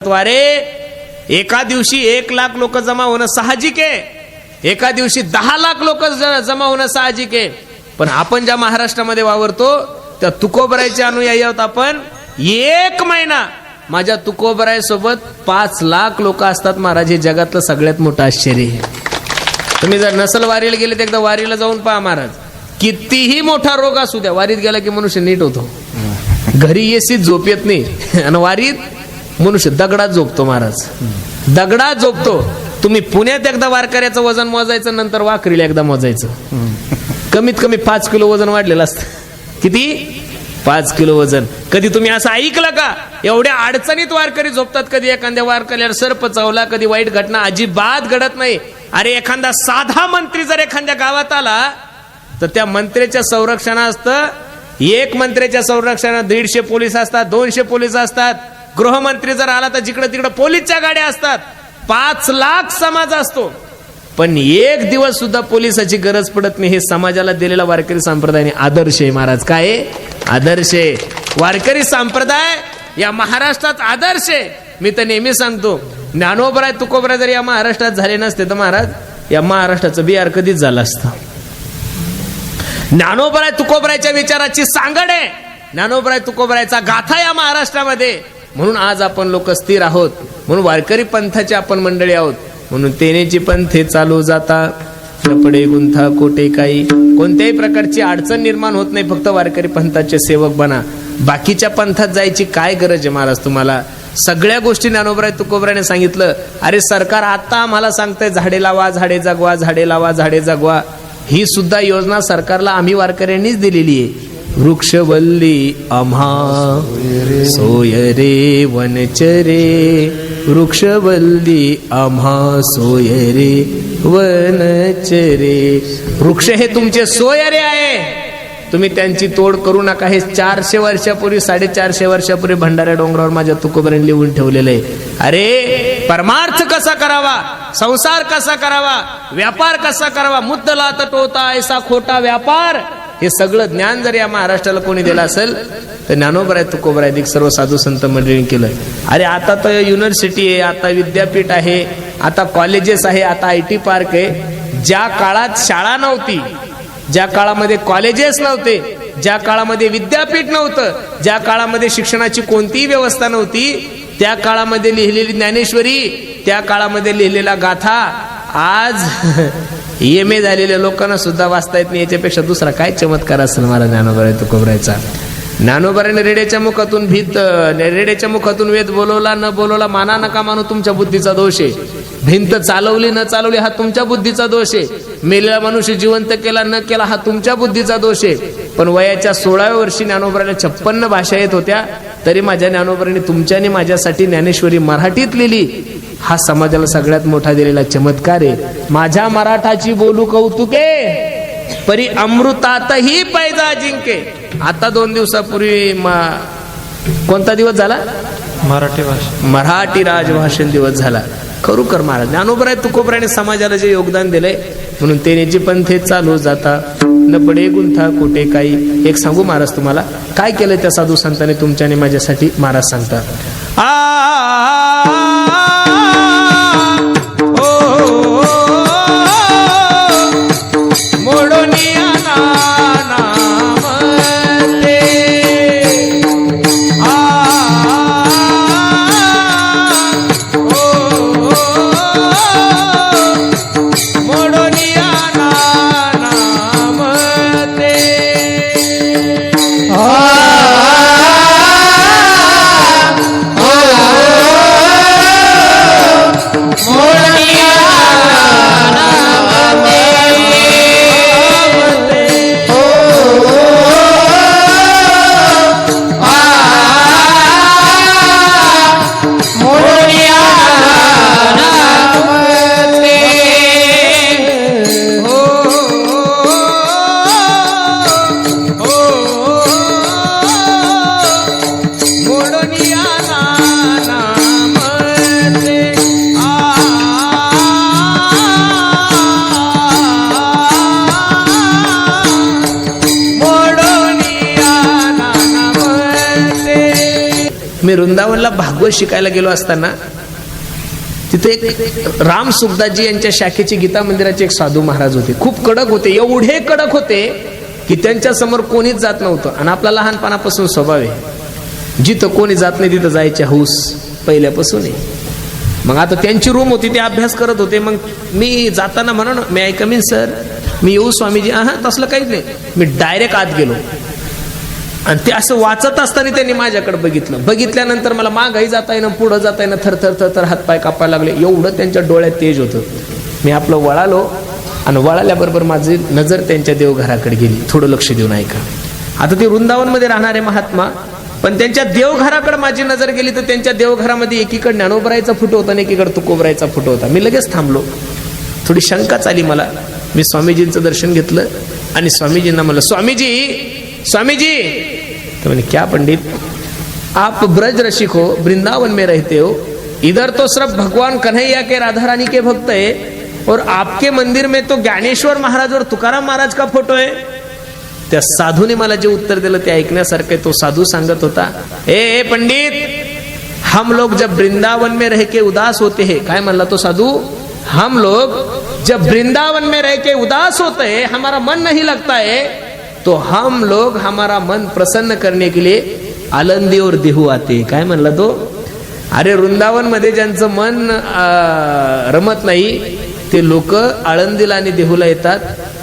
द्वारे एका दिवशी 1 लाख लोक जमा होणं साहजिक आहे, एका दिवशी 10 लाख लोक जमा होणं साहजिक आहे. पण आपण ज्या महाराष्ट्रामध्ये वावरतो त्या तुकोबरायचे अनुयायी आहोत आपण. 1 महिना माझ्या तुकोबराय सोबत 5 लाख लोक असतात महाराज. हे जगातलं सगळ्यात मोठं आश्चर्य आहे. तुम्ही जर नसल वारीला गेले तर एकदा वारीला जाऊन पहा महाराज. कितीही मोठा रोग असू द्या, वारीत गेला की मनुष्य नीट होतो. घरी येशीत झोप येत नाही आणि वारीत मनुष्य दगडात झोपतो महाराज, दगडात झोपतो. तुम्ही पुण्यात एकदा वारकऱ्याचं वजन मोजायचं, नंतर वाखरीला एकदा मोजायचं. कमीत कमी 5 किलो वजन वाढलेलं असतं. किती? 5 किलो वजन. कधी तुम्ही असं ऐकलं का? एवढ्या अडचणीत वारकरी झोपतात. कधी एखाद्या वारकऱ्याला सर्प चावला, कधी वाईट घटना अजिबात घडत नाही. अरे एखादा साधा मंत्री जर एखाद्या गावात आला तर त्या मंत्र्याच्या संरक्षणात 1 मंत्र्याच्या संरक्षणात 150 पोलीस असतात, 200 पोलीस असतात. गृहमंत्री जर आला तर जिकडे तिकडे पोलीसच्या गाड्या असतात. 5 लाख समाज असतो, पण 1 दिवस सुद्धा पोलिसाची गरज पडत नाही. हे समाजाला दिलेला वारकरी संप्रदायाने आदर्श आहे महाराज. काय आदर्श आहे? वारकरी संप्रदाय या महाराष्ट्रात आदर्श आहे. मी तर नेहमी सांगतो, ज्ञानोबराय तुकोबराय जर या महाराष्ट्रात झाले नसते तर महाराज या महाराष्ट्राचं बिहार कधीच झालं असतं. ज्ञानोबराय तुकोबरायच्या विचाराची सांगड आहे, ज्ञानोबराय तुकोबरायचा गाथा या महाराष्ट्रामध्ये. म्हणून आज आपण लोक स्थिर आहोत, म्हणून वारकरी पंथाची आपण मंडळी आहोत. म्हणून तेनेची पंथे चालू जाता लपडे गुंथा कोटे काही. कोणत्याही प्रकारची अडचण निर्माण होत नाही. फक्त वारकरी पंथाचे सेवक बना. बाकीच्या पंथात जायची काय गरज आहे महाराज तुम्हाला? सगळ्या गोष्टी ज्ञानोबराय तुकोबरायने सांगितलं. अरे सरकार आता आम्हाला सांगतंय झाडे लावा झाडे जगवा, झाडे लावा झाडे जगवा. ही सुद्धा योजना सरकारला आम्ही वारकऱ्यांनीच दिलेली आहे. वृक्षवल्ली आम्हा सोय रे वनचरे, वृक्षवल्ली आम्हा सोय रे वनचरे. वृक्ष हे तुमचे सोयरे आहे, तुम्ही त्यांची तोड करू नका. हे 400 वर्षापूर्वी 450 वर्षापूर्वी भंडाऱ्या डोंगरावर माझ्या तुकोबरायने लिहून ठेवलेलं आहे. अरे परमार्थ कसा करावा, संसार कसा करावा, व्यापार कसा करावा, मुद्दला तटोता ऐसा खोटा व्यापार. हे सगळं ज्ञान जर या महाराष्ट्राला कोणी दिलं असेल तर ज्ञानोबराय तुकोबराय सर्व साधू संत मंडळींनी केलं. अरे आता तर युनिव्हर्सिटी आहे, आता विद्यापीठ आहे, आता कॉलेजेस आहे, आता IT पार्क आहे. ज्या काळात शाळा नव्हती, ज्या काळामध्ये कॉलेजेस नव्हते, ज्या काळामध्ये विद्यापीठ नव्हतं, ज्या काळामध्ये शिक्षणाची कोणतीही व्यवस्था नव्हती, त्या काळामध्ये लिहिलेली ज्ञानेश्वरी, त्या काळामध्ये लिहिलेला गाथा आज MA झालेल्या लोकांना सुद्धा वाचता येत नाही. याच्यापेक्षा दुसरा काय चमत्कार असेल महाराज ज्ञानोबराय तुकोबरायचा? ज्ञानोबरायने रेड्याच्या मुखातून वेद बोलवला न बोलवला माना नका मानू, तुमच्या बुद्धीचा दोष आहे. भिंत चालवली न चालवली हा तुमच्या बुद्धीचा दोष आहे. मेलेला मनुष्य जिवंत केला न केला हा तुमच्या बुद्धीचा दोष आहे. पण वयाच्या 16व्या वर्षी ज्ञानोबरायला 56 भाषा येत होत्या, तरी माझ्या ज्ञानोबरायने तुमच्याने माझ्यासाठी ज्ञानेश्वरी मराठीत लिहिली. हा समाजाला सगळ्यात मोठा दिलेला चमत्कार आहे. माझ्या मराठाची बोलू कौतुके, परी अमृतातही पैजा जिंके. आता 2 दिवसापूर्वी कोणता दिवस झाला? मराठी राजभाषण दिवस झाला. खरोखर महाराज ज्ञानोबराय तुकोबरायने समाजाला जे योगदान दिलंय, म्हणून तेनेची पंथे चालू जाता लपडे गुंथा कोटे काही. एक सांगू महाराज तुम्हाला काय केलं त्या साधू संतांनी तुमच्याने माझ्यासाठी? महाराज सांगतात मी वृंदावनला भागवत शिकायला गेलो असताना तिथे एक राम सुखदासजी यांच्या शाखेचे गीता मंदिराचे एक साधू महाराज होते. खूप कडक होते, एवढे कडक होते की त्यांच्या समोर कोणीच जात नव्हतं. आणि आपला लहानपणापासून स्वभाव आहे, जिथं कोणी जात नाही तिथं जायची हौस पहिल्यापासून आहे. मग आता त्यांची रूम होती, ते अभ्यास करत होते. मग मी जाताना म्हणून मी आय कम इन सर, मी येऊ स्वामीजी? तसलं काहीच नाही. मी डायरेक्ट आत गेलो आणि ते असं वाचत असताना त्यांनी माझ्याकडे बघितलं. बघितल्यानंतर मला मागही जाता येईना, पुढं जाता येईना, थरथर थरथर हातपाय कापायला लागले. एवढं त्यांच्या डोळ्यात तेज होतं. मी आपलं वळालो आणि वळाल्याबरोबर माझी नजर त्यांच्या देवघराकडे गेली. थोडं लक्ष देऊन ऐका. आता ते वृंदावनमध्ये राहणारे महात्मा, पण त्यांच्या देवघराकडे माझी नजर गेली तर त्यांच्या देवघरामध्ये एकीकडे ज्ञानोबरायचा फोटो होता आणि एकीकडे तुकोबरायचा फोटो होता. मी लगेच थांबलो. थोडी शंकाच आली मला. मी स्वामीजींचं दर्शन घेतलं आणि स्वामीजींना म्हणलं, स्वामीजी. तो म्हणे, क्या पंडित, आप ब्रज रसिक हो, वृंदावन में रहते हो, इधर तो सिर्फ भगवान कन्हैया के राधा रानी के भक्त है और आपके मंदिर में तो ज्ञानेश्वर महाराज और तुकाराम महाराज का फोटो है. त्या साधूने मला जे उत्तर दिलं ते ऐकण्यासारखं. तो साधू सांगत होता, ए पंडित, हम लोग जब वृंदावन में रह के उदास होते हैं. काय म्हणला तो साधू? हम लोग जब वृंदावन में रह के उदास होते हैं, हमारा मन नहीं लगता है, तो हम लोग हमारा मन प्रसन्न करने के लिए आलंदी और देहू आते. काय म्हणला तो? अरे वृंदावन मध्ये ज्यांचं मन रमत नाही ते लोक आळंदीला आणि देहूला येतात.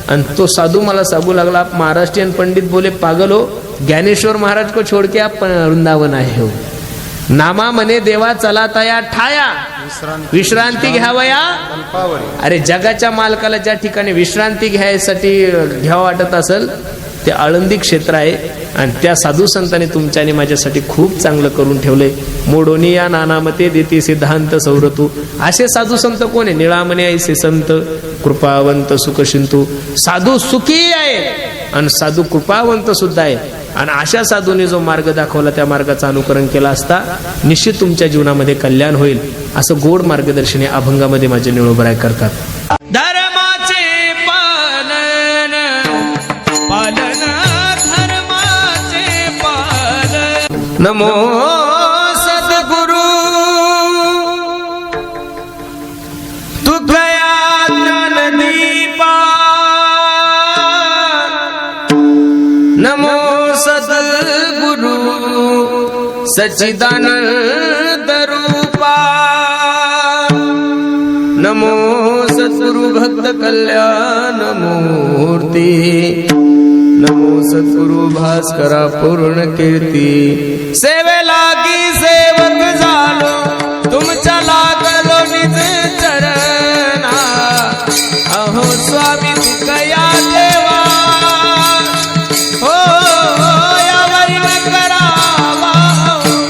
आणि तो साधू मला सांगू लागला, आप महाराष्ट्रीयन पंडित बोले, पागल हो, ज्ञानेश्वर महाराज को छोड़ के आप वृंदावन आए हो. नामा मने देवा चला तया ठाया, विश्रांती घ्यावया. अरे जगाच्या मालकाला ज्या ठिकाणी विश्रांती घ्यायसाठी घ्यावं वाटत असेल ते आळंदी क्षेत्र आहे. आणि त्या साधू संतांनी तुमच्या आणि माझ्यासाठी खूप चांगलं करून ठेवलंय. मोडोनिया नानामते देती सिद्धांत सौरतू. असे साधू संत कोण आहे? निळामणे ऐसे संत, कृपावंत सुखशिंतू. साधू सुखी आहे आणि साधू कृपावंत सुद्धा आहे. आणि अशा साधूने जो मार्ग दाखवला त्या मार्गाचं अनुकरण केला असता निश्चित तुमच्या जीवनामध्ये कल्याण होईल. असं गोड मार्गदर्शन या अभंगामध्ये माझे निळोबराय करतात. धर्माचे पालन पालन धर्माचे पालन. नमो सद्गुरु तू गया ज्ञानदीपा. नमो सद्गुरु सच्चिदानंद रूपा. नमो सद्गुरु भक्त कल्याण मूर्ती. नमो सद्गुरु भास्करा पूर्ण कीर्ती. सेवे लागी सेवक झालो, तुमच्या लागलो निज चरणा. अहो स्वामी तुकया देवा, हो यावरी न करावा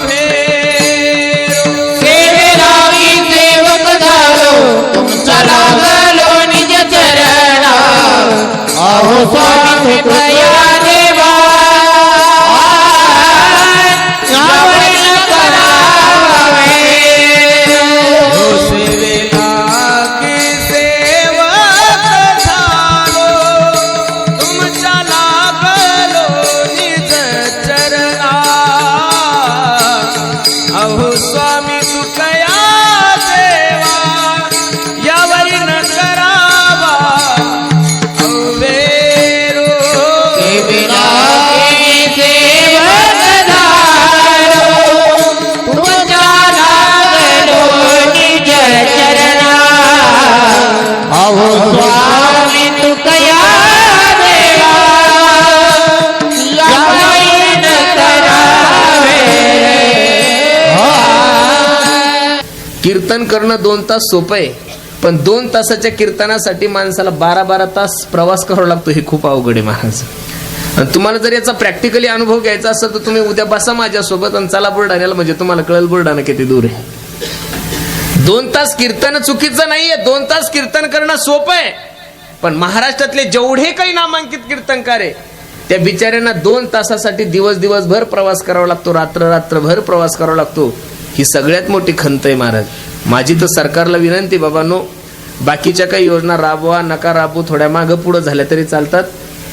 भेरो. सेवे लागी सेवक झालो, तुमचा लागलो निज चरणा. अहो स्वामी तुकया देवा, यावरी न करावा भेरो. सेवे लागी सेवक झालो, तुमच्या लागलो निज चरणा. अहो स्वामी तुकया देवा, यावरी न करावा अवेरो. सेवे लागी सेवक झालो, तुमच्या लागलो निज चरणा. अहो स्वामी तुकया देवा, यावरी न करावे. कीर्तन करणं 2 तास सोपं आहे, पण 2 तासाच्या कीर्तनासाठी माणसाला 12-12 तास प्रवास करावा लागतो. हे खूप अवघड आहे महाराज. आणि तुम्हाला जर याचा प्रॅक्टिकली अनुभव घ्यायचा असेल तर तुम्ही उद्या बसा माझ्यासोबत आणि चला बुलढाण्याला, म्हणजे तुम्हाला कळेल बुलढाणा किती दूर आहे. 2 तास कीर्तन चुकीचं नाहीये, 2 तास कीर्तन करणं सोपं आहे. पण महाराष्ट्रातले जेवढे काही नामांकित कीर्तनकार आहे त्या बिचाऱ्यांना 2 तासासाठी दिवसभर प्रवास करावा लागतो, रात्रभर प्रवास करावा लागतो. ही सगळ्यात मोठी खंत आहे महाराज. माझी तर सरकारला विनंती, बाबांनो, बाकीच्या काही योजना राबवा, नका राबू, थोड्या मागं पुढं झाल्या तरी चालतात,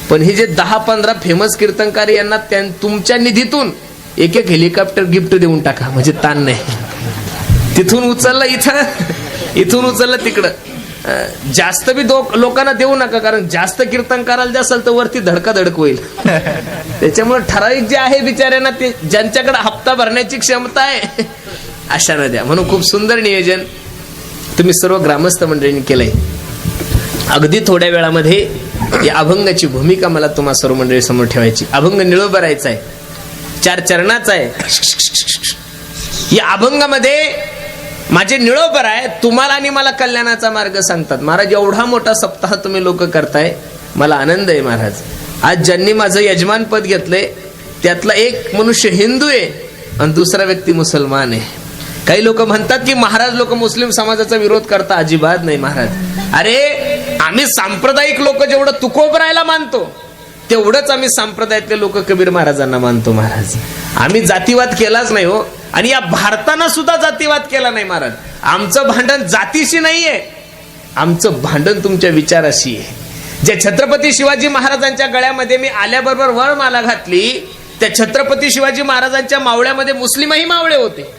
पण हे जे 10-15 फेमस कीर्तनकार यांना तुमच्या निधीतून एक एक हेलिकॉप्टर गिफ्ट देऊन टाका, म्हणजे ताण नाही. तिथून उचललं इथं, इथून उचललं तिकडं. जास्त बी लोकांना देऊ नका, कारण जास्त कीर्तन करायला द्याल तर वरती धडकाधडक होईल. त्याच्यामुळे ठराविक जे आहे बिचाऱ्यांना, ते ज्यांच्याकडे हप्ता भरण्याची क्षमता आहे अशांना द्या. म्हणून खूप सुंदर नियोजन तुम्ही सर्व ग्रामस्थ मंडळींनी केलंय. अगदी थोड्या वेळामध्ये या अभंगाची भूमिका मला तुम्हा सर्व मंडळी समोर ठेवायची. अभंग निळोबरायचा आहे, 4 चरणाचा आहे. या अभंगामध्ये माझे निळोबर आहे, तुम्हाला आणि मला कल्याणाचा मार्ग सांगतात. महाराज एवढा मोठा सप्ताह तुम्ही लोक करताय, मला आनंद आहे महाराज. आज ज्यांनी माझं यजमान पद घेतलंय त्यातला एक मनुष्य हिंदू आहे आणि दुसरा व्यक्ती मुसलमान आहे. काही लोक म्हणतात की महाराज लोक मुस्लिम समाजाचा विरोध करता. अजिबात नाही महाराज. अरे आम्ही सांप्रदायिक लोक जेवढं तुकोबरायला मानतो तेवढंच आम्ही संप्रदायातले लोक कबीर महाराजांना मानतो महाराज. आम्ही जातीवाद केलाच नाही हो, आणि या भारतानं सुद्धा जातीवाद केला नाही महाराज. आमचं भांडण जातीशी नाहीये, आमचं भांडण तुमच्या विचाराशी आहे. जे छत्रपती शिवाजी महाराजांच्या गळ्यामध्ये मी आल्याबरोबर वरमाला घातली, त्या छत्रपती शिवाजी महाराजांच्या मावळ्यामध्ये मुस्लिमही मावळे होते.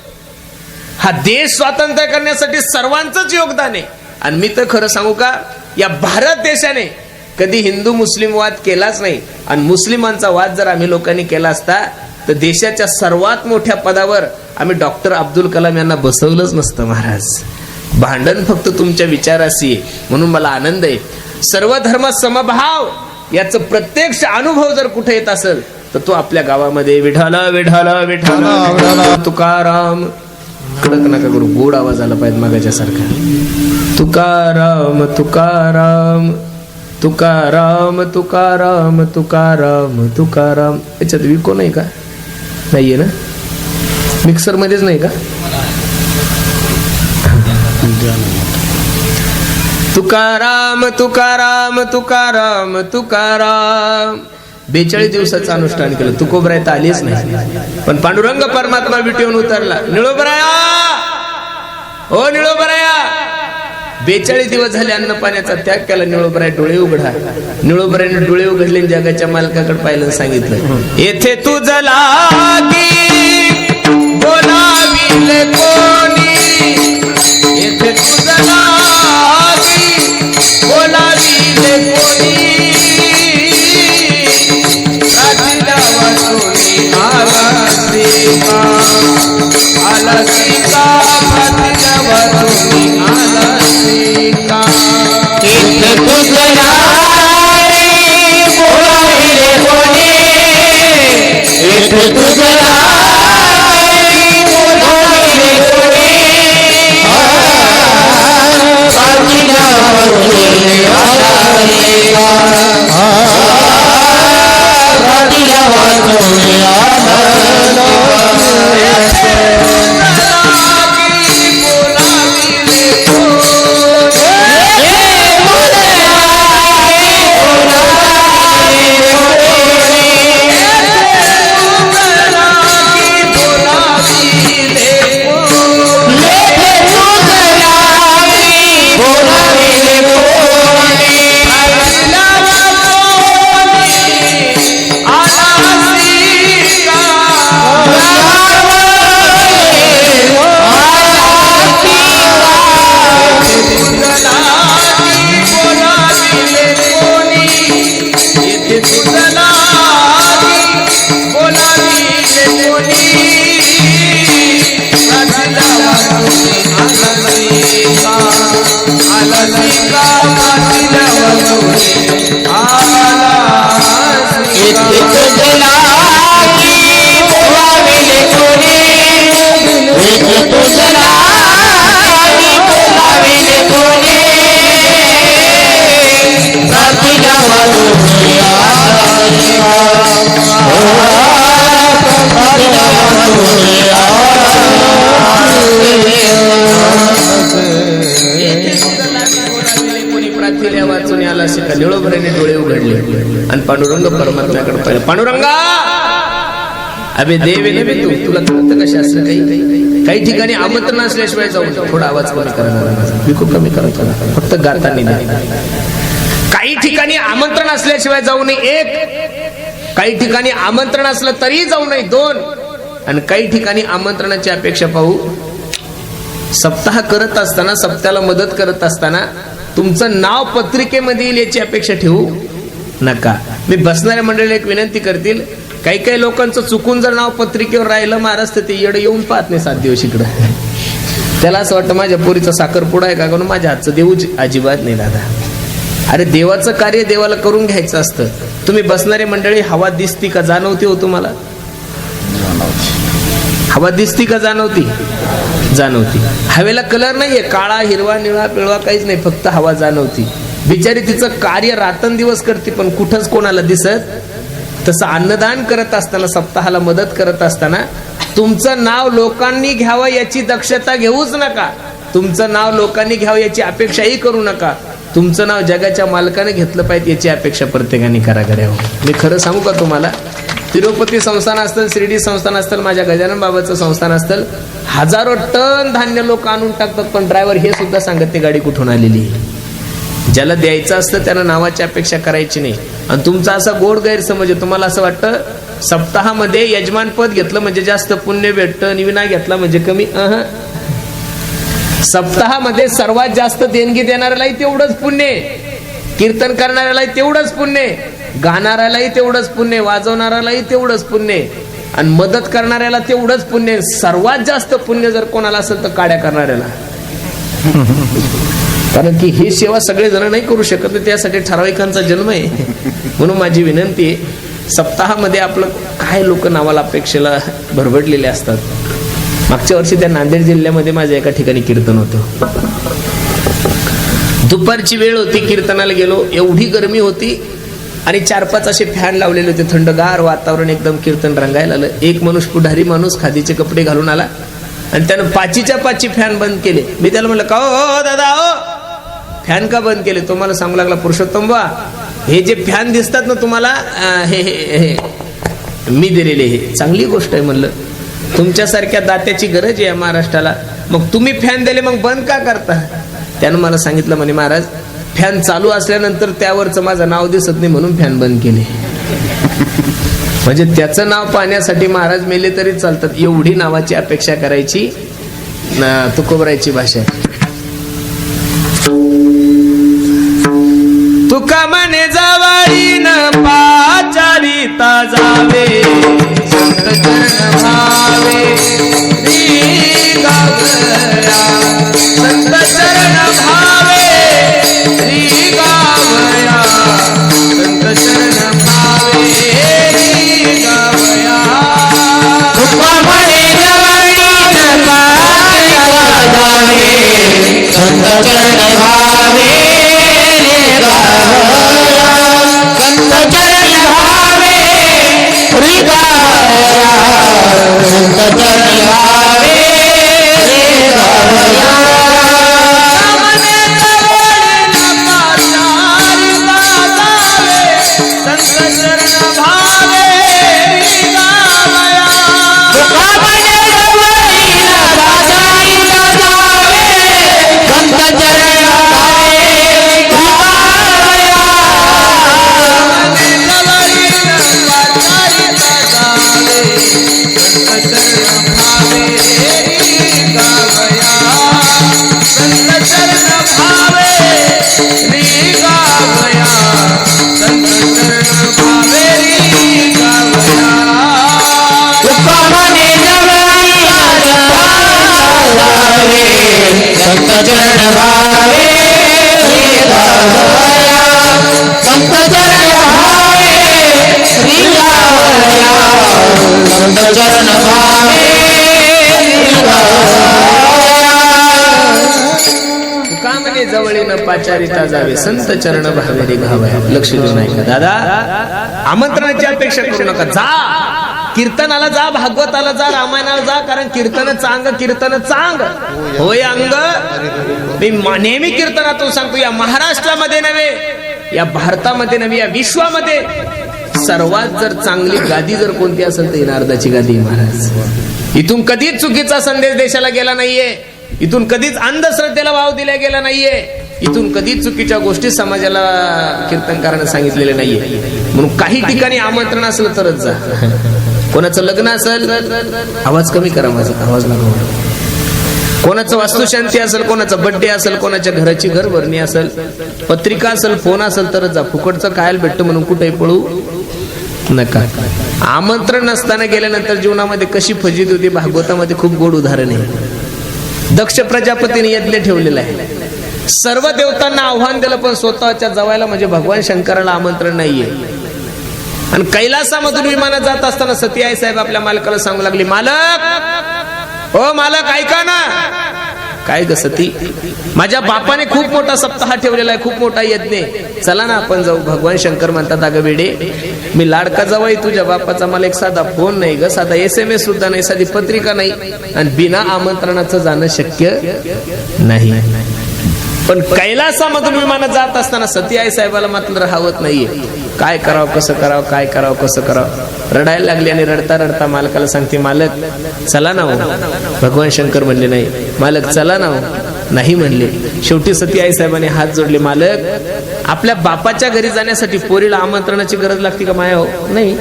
हा देश स्वातंत्र्य करण्यासाठी सर्वांचंच योगदान आहे. आणि मी तर खरं सांगू का, या भारत देशाने कधी हिंदू मुस्लिम वाद केलाच नाही. आणि मुस्लिमांचा वाद जर आम्ही लोकांनी केला असता तर देशाच्या सर्वात मोठ्या पदावर आम्ही डॉक्टर अब्दुल कलाम यांना बसवलंच नसतं महाराज. भांडण फक्त तुमच्या विचाराशी आहे. म्हणून मला आनंद आहे. सर्व धर्म समभाव याचं प्रत्यक्ष अनुभव जर कुठे येत असेल तर तो आपल्या गावामध्ये विठ्ठल विठ्ठल विठ्ठल तुकाराम. कडक नका करू, गोड आवाज आला पाहिजे मागाच्या सारखा. तुकाराम तुकाराम तुकाराम तुकाराम तुकाराम तुकाराम. याच्यात विको नाही का? नाहीये ना, मिक्सर मध्येच नाही का? तुकाराम तुकाराम तुकाराम तुकाराम. 42 दिवसाचं अनुष्ठान केलं. तुकोबराय तर आलीच नाही, पण पांडुरंग परमात्मा विटेवून उतरला. निळोबराया, ओ निळोबराया, 42 दिवस झाले अन्न पाण्याचा त्याग केला. निळोबराय डोळे उघडा. निळोबरायने डोळे उघडले, जगाच्या मालकाकडे पाहिलं, सांगितलं येथे तुझं लागी बोलावील कोणी, येथे तुझं लागी बोलावील कोणी. आला सीता निळोबराने डोळे उघडले आणि पांडुरंग परमात्म्याकडे पाहिलं. पांडुरंगा, अबे देव आहे तू, तुला कळतं का शास्त्र? काही ठिकाणी आमंत्रण असल्याशिवाय जाऊ. थोडा आवाज कमी करा, विको कमी करा, फक्त गातानी नाही. काही ठिकाणी आमंत्रण असल्याशिवाय जाऊ नये. 1, काही ठिकाणी आमंत्रण असलं तरी जाऊ नये. 2, आणि काही ठिकाणी आमंत्रणाची अपेक्षा पाहू. सप्ताह करत असताना, सप्त्याला मदत करत असताना तुमचं नाव पत्रिकेमध्ये येईल याची अपेक्षा ठेवू नका. मी बसणाऱ्या मंडळीला एक विनंती करतील, काही काही लोकांचं चुकून जर नाव पत्रिकेवर राहिलं महाराज तर ते येडं येऊन पाहत नाही 7 दिवस इकडं. त्याला असं वाटतं माझ्या पोरीचा साखरपुडा आहे का, म्हणून माझ्या हातचं देऊच अजिबात नाही दादा. अरे देवाचं कार्य देवाला करून घ्यायचं असतं. तुम्ही बसणारे मंडळी, हवा दिसती का जाणवती हो तुम्हाला? हवा दिसती का जाणवती? जाणवती. हवेला कलर नाहीये, काळा हिरवा निळा पिळवा काहीच नाही, फक्त हवा जाणवती. बिचारी तिचं कार्य रात्रंदिवस करते पण कुठंच कोणाला दिसत. तसं अन्नदान करत असताना, सप्ताहाला मदत करत असताना तुमचं नाव लोकांनी घ्यावं याची दक्षता घेऊच नका. तुमचं नाव लोकांनी घ्यावं याची अपेक्षाही करू नका. तुमचं नाव जगाच्या मालकाने घेतलं पाहिजे याची अपेक्षा प्रत्येकाने करा करावं. मी खरं सांगू का तुम्हाला, तिरुपती संस्थान असतं, शिर्डी संस्थान असतं, माझ्या गजानन बाबाचं संस्थान असतं, हजारो टन धान्य लोक आणून टाकतात, पण ड्रायव्हर हे सुद्धा सांगत ते गाडी कुठून आलेली आहे. ज्याला द्यायचं असतं त्याला नावाची अपेक्षा करायची नाही. आणि तुमचा असा गोड गैरसमज आहे, तुम्हाला असं वाटतं सप्ताहामध्ये यजमान पद घेतलं म्हणजे जास्त पुण्य भेटतं, निविना घेतला म्हणजे कमी. सप्ताहामध्ये सर्वात जास्त देणगी देणाऱ्यालाही तेवढंच पुण्य, कीर्तन करणाऱ्यालाही तेवढंच पुण्य, गाणाऱ्यालाही तेवढंच पुण्य, वाजवणाऱ्यालाही तेवढंच पुण्य, आणि मदत करणाऱ्याला तेवढंच पुण्य. सर्वात जास्त पुण्य जर कोणाला असेल तर काड्या करणाऱ्याला. कारण की ही सेवा सगळे जण नाही करू शकत, त्यासाठी ठराविकांचा जन्म आहे. म्हणून माझी विनंती आहे, सप्ताहामध्ये आपलं काय लोक नावाला अपेक्षेला भरभटलेले असतात. मागच्या वर्षी त्या नांदेड जिल्ह्यामध्ये माझ्या एका ठिकाणी कीर्तन होतं. दुपारची वेळ होती, कीर्तनाला गेलो, एवढी गरमी होती आणि 4-5 असे फॅन लावलेले होते, थंडगार वातावरण, एकदम कीर्तन रंगायला आलं. एक माणूस, पुढारी माणूस, खादीचे कपडे घालून आला आणि त्यानं 5च्या 5 फॅन बंद केले. मी त्याला म्हणलं, का हो दादा, हो फॅन का बंद केले? तो मला सांगू लागला, पुरुषोत्तम बा, हे जे फॅन दिसतात ना तुम्हाला, हे मी दिलेले, हे चांगली गोष्ट आहे. म्हणलं तुमच्यासारख्या दात्याची गरज आहे महाराष्ट्राला, मग तुम्ही फॅन दिले मग बंद का करता? त्यानं मला सांगितलं, म्हणे महाराज फॅन चालू असल्यानंतर त्यावरचं माझं नाव दिसत नाही म्हणून फॅन बंद केले. म्हणजे त्याचं नाव पाहण्यासाठी महाराज मेले तरी चालतात, एवढी नावाची अपेक्षा करायची तुकोबरायची भाषा. तुका म्हणे जवळी न पाचारिता जावे, संत चरण भावे श्री गावया, संत चरण भावे श्री गावया, संत चरण भावे श्री गावया. तुका म्हणे जवळी न पाचारिता जावे, संत चरण भावे संत चरण भावे श्री गावया, संत चरण भावे श्री गावया. जवळीनं पाचारिता जावे, संत चरण भावे रे घावया. लक्ष देऊ नका दादा, आमंत्रणाची अपेक्षा करू नका. जा कीर्तनाला जा, भागवताला जा, रामायणाला जा, कारण कीर्तन चांग, कीर्तन चांग होय अंग. मी नेहमी कीर्तनातून सांगतो, या महाराष्ट्रामध्ये नव्हे, या भारतामध्ये नव्हे, या विश्वामध्ये सर्वात जर चांगली गादी जर कोणती असेल तर नारदाची गादी महाराज. इथून कधीच चुकीचा संदेश देशाला गेला नाहीये, इथून कधीच अंधश्रद्धेला वाव दिला गेला नाहीये, इथून कधीच चुकीच्या गोष्टी समाजाला कीर्तनकारांना सांगितलेल्या नाहीये. म्हणून काही ठिकाणी आमंत्रण असलं तरच जा. कोणाचं लग्न असेल, आवाज कमी करा माझा, आवाज लागू. कोणाचं वास्तुशांती असेल, कोणाचा बर्थडे असेल, कोणाच्या घराची घरभरणी असेल, पत्रिका असेल, फोन असेल तर जा. फुकटचं खायला भेटतं म्हणून कुठेही पळू नका. आमंत्रण नसताना गेल्यानंतर जीवनामध्ये कशी फजिती होती भागवतामध्ये खूप गोड उदाहरण आहे. दक्ष प्रजापतीने यज्ञ ठेवलेला आहे, सर्व देवतांना आव्हान दिलं, पण स्वतःच्या जवायला म्हणजे भगवान शंकराला आमंत्रण नाहीये. आणि कैलासामधून विमानात जात असताना सती आई साहेब आपल्या मालकाला सांगू लागली, मालक, ओ मालक ऐका ना. काय ग सती, माझ्या बापाने खूप मोठा सप्ताह ठेवलेला आहे, खूप मोठा यज्ञ आहे, चला ना आपण जाऊ. भगवान शंकर म्हणतात, अगं वेडे, मी लाडका जावाई तुझ्या बापाचा, मला एक साधा फोन नाही ग, साधा SMS सुद्धा नाही, साधी पत्रिका नाही, आणि बिना आमंत्रणाचं जाणं शक्य नाही. पण कैलासामधून विमानात जात असताना सती आई साहेबाला मात्र राहवत नाहीये. काय करावं, कसं करावं, काय करावं, कसं करावं, रडायला लागली. आणि रडता रडता मालकाला सांगते, मालक चला ना हो. भगवान शंकर म्हणले नाही. मालक चला ना हो. नाही म्हणले. शेवटी सती आई साहेबांनी हात जोडले, मालक आपल्या बापाच्या घरी जाण्यासाठी पोरीला आमंत्रणाची गरज लागते का माया? हो नाही,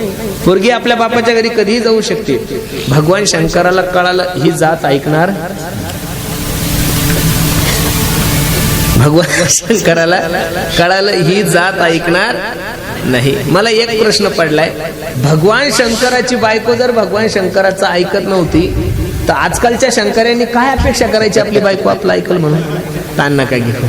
पोरगी आपल्या बापाच्या घरी कधीही जाऊ शकते. भगवान शंकराला कळालं ही जात ऐकणार, भगवान शंकराला कळालं ही जात ऐकणार नाही. मला एक प्रश्न पडलाय, भगवान शंकराची बायको जर भगवान शंकराचं ऐकत नव्हती तर आजकालच्या शंकरांनी काय अपेक्षा करायची आपली बायको आपलं ऐकल म्हणून? ताण नका घेऊ.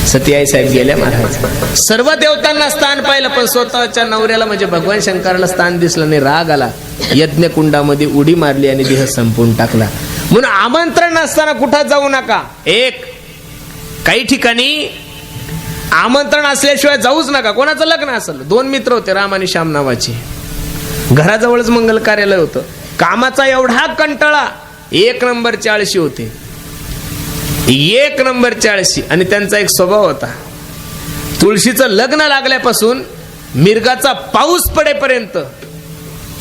सती आई साहेब गेल्या महाराज. सर्व देवतांना स्थान पाहिलं, पण स्वतःच्या नवऱ्याला म्हणजे भगवान शंकराला स्थान दिसलं नाही. राग आला, यज्ञ कुंडामध्ये उडी मारली आणि देह संपवून टाकला. म्हणून आमंत्रण नसताना कुठं जाऊ नका. एक काही ठिकाणी आमंत्रण असल्याशिवाय जाऊच नका. कोणाचं लग्न असेल, 2 मित्र होते राम आणि श्याम नावाचे, घराजवळच मंगल कार्यालय होतं. कामाचा एवढा कंटाळा, 1 नंबरचे आळशी होते, 1 नंबरचे आळशी. आणि त्यांचा एक स्वभाव होता, तुळशीचं लग्न लागल्यापासून मिरगाचा पाऊस पडेपर्यंत